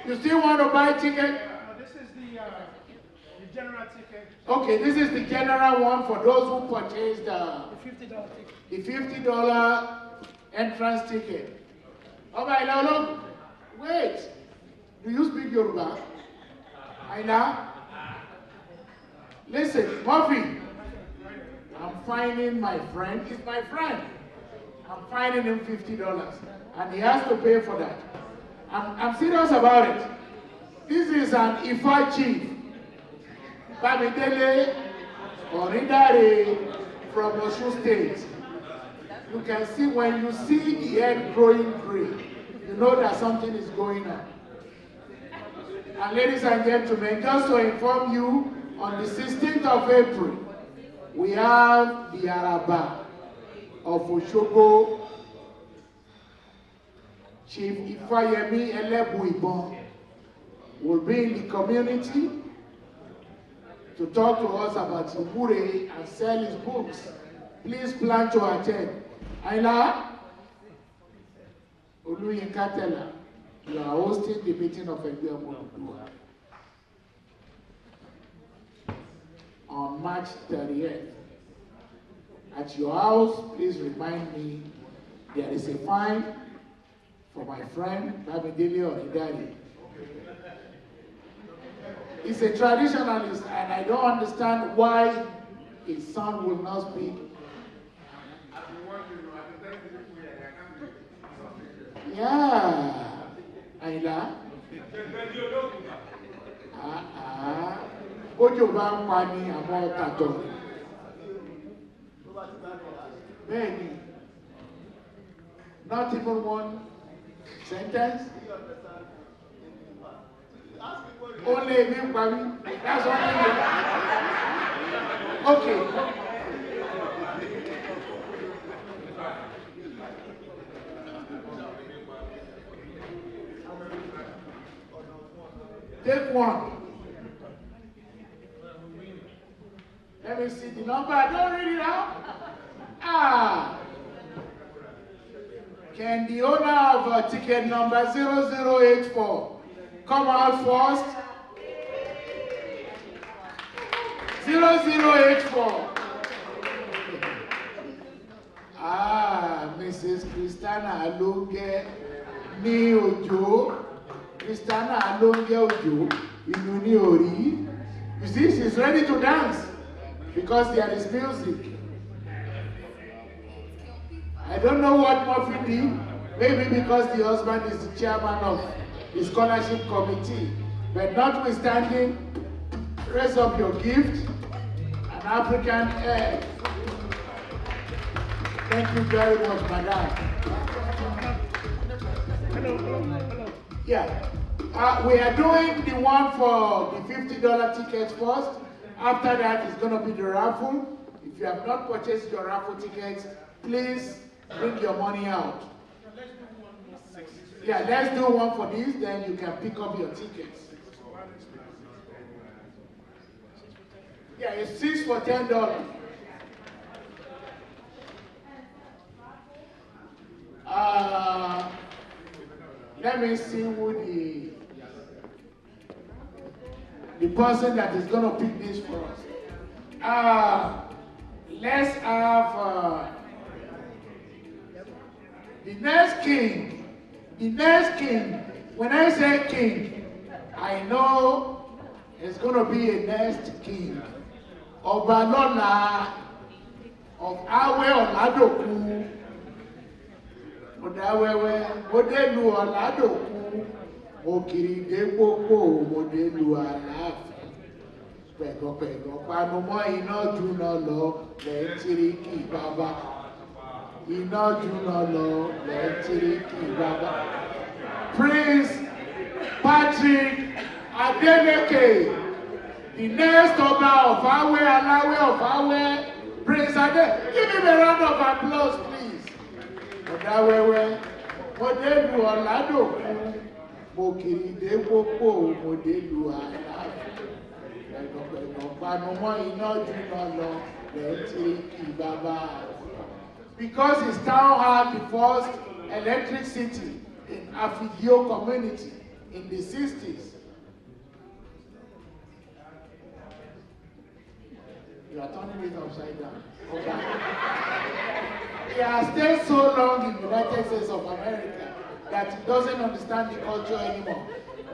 You still want to buy ticket? No, this is the general ticket. Okay, this is the general one for those who purchased The $50 ticket. the $50 entrance ticket. Oh my Lord, wait. Do you speak Yoruba? Aina? Listen, Murphy. I'm finding my friend. He's my friend. I'm finding him $50, and he has to pay for that. I'm serious about it. This is an Ifa chief, Bamidele Onidari from Osun State. You can see when you see the head growing green, you know that something is going on. And ladies and gentlemen, just to inform you, on the 16th of April, we have the Araba of Osogbo Chief Ifayemi Elebuibon will be in the community to talk to us about Ibure and sell his books. Please plan to attend. Ayla Oluyinka Tella, you are hosting the meeting of EGBE OMO ODUDUWA on March 30th. At your house, please remind me there is a fine for my friend Bamidele Onidari. He's a traditionalist, and I don't understand why his son will not speak. Yeah, Ayla. Ojo bá ń pa ni àwọn tàtọ̀. Bẹ́ẹ̀ni, not even one sentence. Only a bit, that's all. Okay. Take one. Let me see the number. I don't read it out. Can the owner of ticket number 0084 come out first? 0084. Mrs. Christiana Alonge ní Ojo. Christiana Alonge Ojo, ìlú ní orí. You see, she's ready to dance because there is music. I don't know what Murphy did. Maybe because the husband is the chairman of the scholarship committee. But notwithstanding, raise up your gift. An African egg. Thank you very much, madam. Hello. Yeah. We are doing the one for the $50 tickets first. After that, it's going to be the raffle. If you have not purchased your raffle tickets, please bring your money out. Yeah, let's do one for this, then you can pick up your tickets. Yeah, it's 6 for $10. Let me see who the person that is going to pick this for us. Let's have the next king. The next king. When I say king, I know it's going to be a next king. Obalola of Awe Oladoku. Odawewe, Modelu Oladoku. Okiride Popo, Modelu Alafi. Pẹ̀gọ̀pẹ̀gọ̀ panumọ́ iná jùnà lọ lẹ́tíríkì bàbá. Iná jùnà lọ lẹ́tíríkì bàbá. Prince Patrick Adeleke, the next Ọba of Awe, Alawe of Awe, Prince Adeleke. Give him a round of applause, please. Odawewe, Modelu Oladoku, Okiride Popo, Modelu Alafi. Because his town had the first electricity in Afigio community in the 60s. You are turning it upside down. Okay. He has stayed so long in the United States of America that he doesn't understand the culture anymore.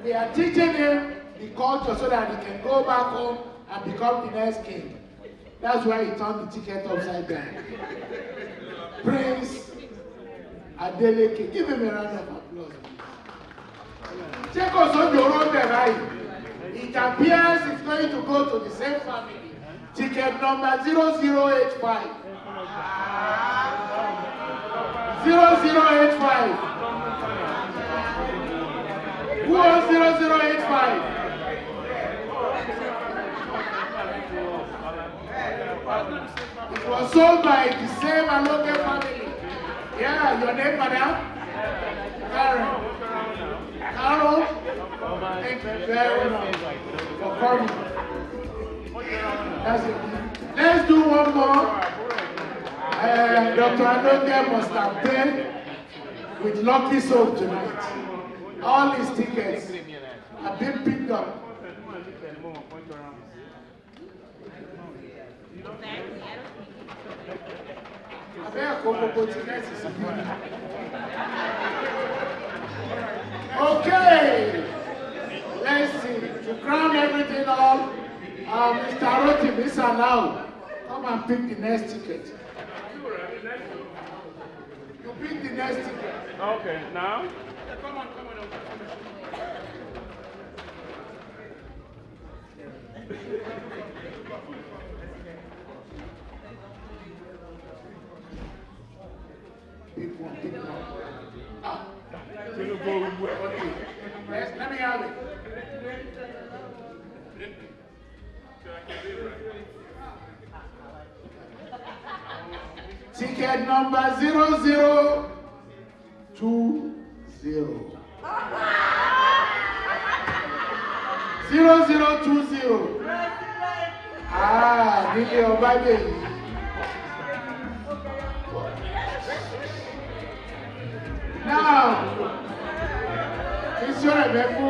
We are teaching him the culture so that he can go back home and become the next king. That's why he turned the ticket upside down. Prince Adeleke, give him a round of applause. Check us on your own right. It appears it's going to go to the same family. Ticket number 0085. 0085. Who owns 0085? It was sold by the same Aloke family. Yeah, your name, madam? Karen. Carol, thank you very much for coming. That's it. Let's do one more. Dr. Anoke must have paid with Lucky Soap tonight. All his tickets have been picked up. Okay, let's see. To crown everything off, Mr. Roti, Mr. Now, come and pick the next ticket. You pick the next ticket. Okay, now? Come on. Pick one. Okay. Let me have it. Ticket number 0020. 0020. Nílé ọba dé yìí. Now, Mr. Emefu,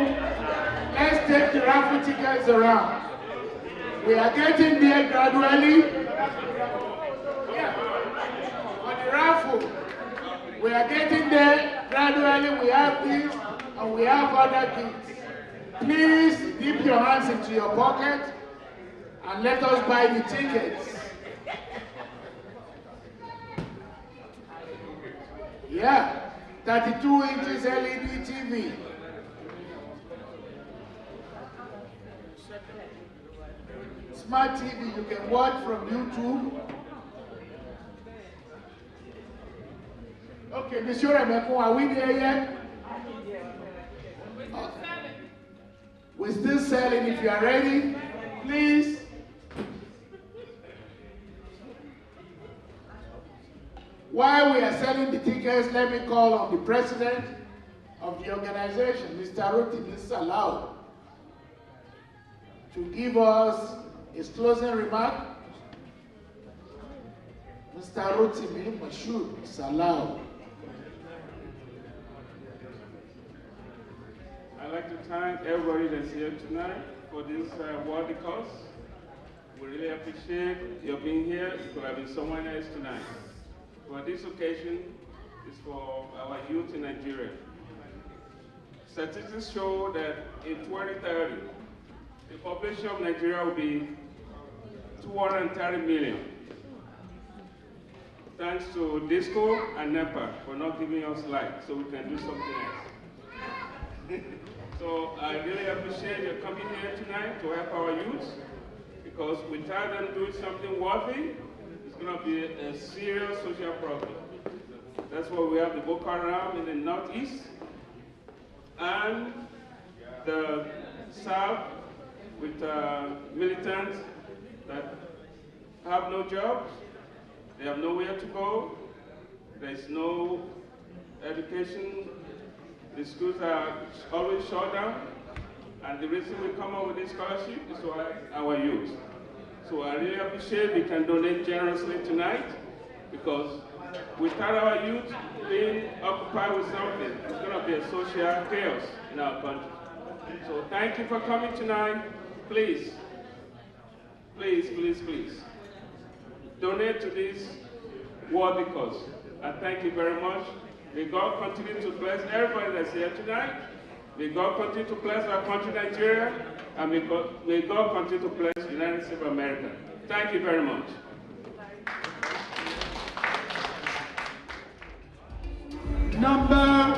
let's take the raffle tickets around. We are getting there gradually. On the raffle, we are getting there gradually. We have this and we have other gifts. Please dip your hands into your pocket and let us buy the tickets. Yeah, 32 inches LED TV. Smart TV, you can watch from YouTube. Okay, Monsieur Remeko, are we there yet? We're still selling. If you are ready, please. While we are selling the tickets, let me call on the president of the organization, Mr. Roti Salau, to give us his closing remark. Mr. Roti Salau. I'd like to thank everybody that's here tonight for this worthy cause. We really appreciate your being here. It could have been someone else tonight. But this occasion is for our youth in Nigeria. Statistics show that in 2030, the population of Nigeria will be 230 million. Thanks to Disco and NEPA for not giving us light so we can do something else. So I really appreciate your coming here tonight to help our youth, because without them doing something worthy, it's going to be a serious social problem. That's why we have the Boko Haram in the northeast and the south with militants that have no jobs, they have nowhere to go, there's no education. The schools are always shut down, and the reason we come up with this scholarship is for our youth. So I really appreciate we can donate generously tonight, because without our youth being occupied with something, it's going to be a social chaos in our country. So thank you for coming tonight. Please, please, please, please, donate to this worthy cause. I thank you very much. May God continue to bless everybody that's here tonight. May God continue to bless our country, Nigeria, and may God continue to bless the United States of America. Thank you very much. Number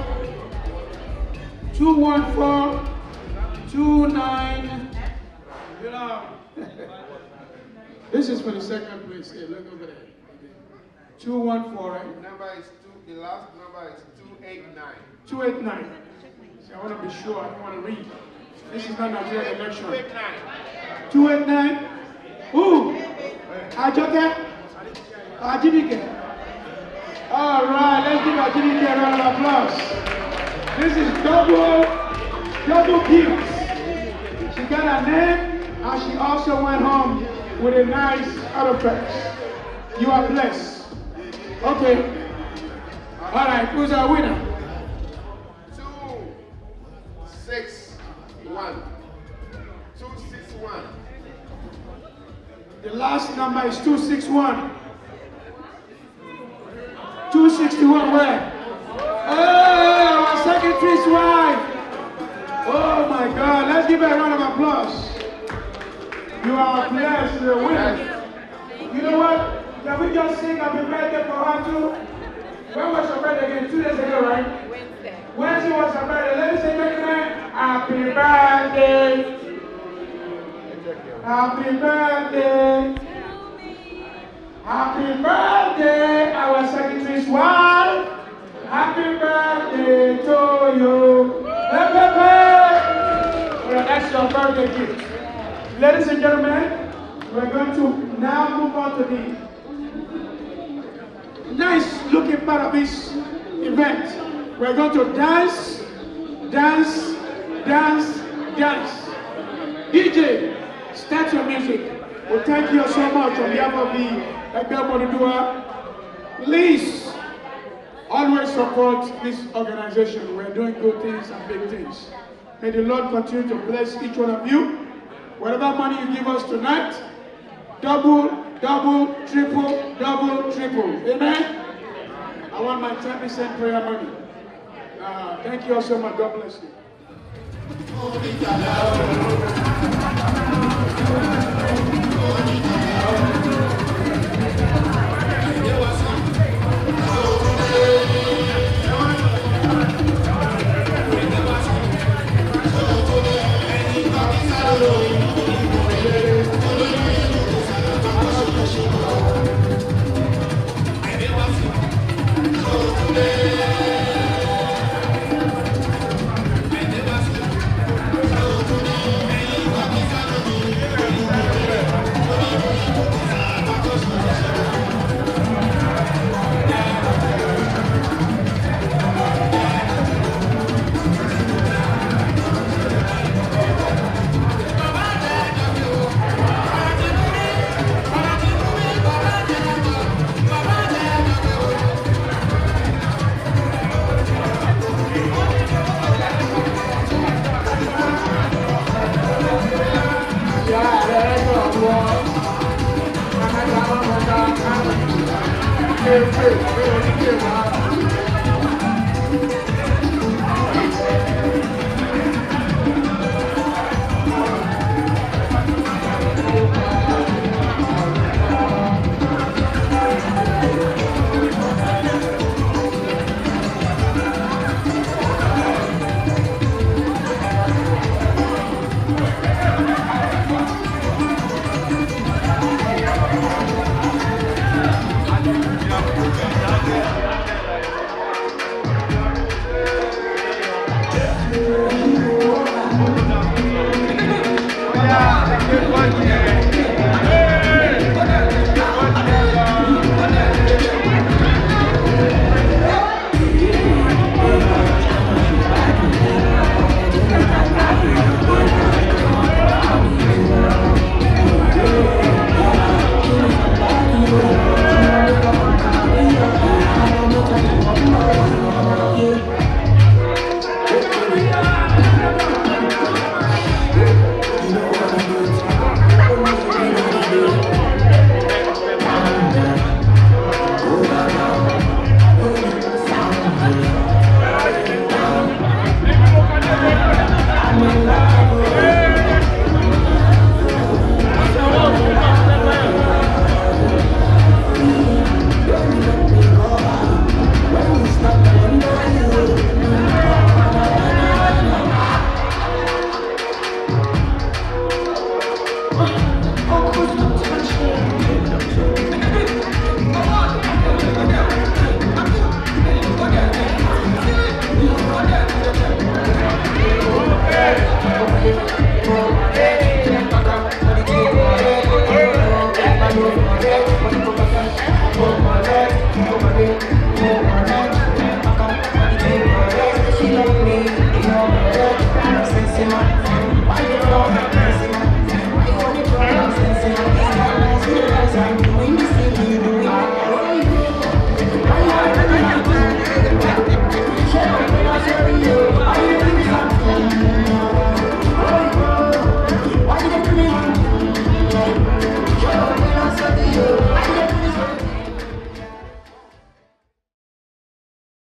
21429. This is for the second place. Here, look over there. 214, right? Number is the last number is 289. 289. See, I want to be sure. I don't want to read. This is not Nigeria election. 289. 289. Who? Ajoke? Ajibike. All right, let's give Ajibike a round of applause. This is double gifts. She got her name, and she also went home with a nice artifact. You are blessed. Okay. All right, who's our winner? 261. 261. The last number is 261. 261 where? Oh, our secretary's wife. Oh my God, let's give her a round of applause. You are blessed, the winner. You know what? Can we just sing happy birthday for her too? When was your birthday again? 2 days ago, right? Wednesday was her birthday. Ladies and gentlemen, happy birthday. Happy birthday. Happy birthday, our secretary's wife. Happy birthday to you. Happy birthday. Well, that's your birthday gift. Ladies and gentlemen, we're going to now move on to the nice looking part of this event. We're going to dance, dance, dance, dance. DJ, start your music. Well, thank you so much on behalf of the EGBE OMO ODUDUWA. Please always support this organization. We're doing good things and big things. May the Lord continue to bless each one of you. Whatever money you give us tonight, double, double, triple, double, triple. Amen? I want my 10% prayer money. Thank you all so much. God bless you. You know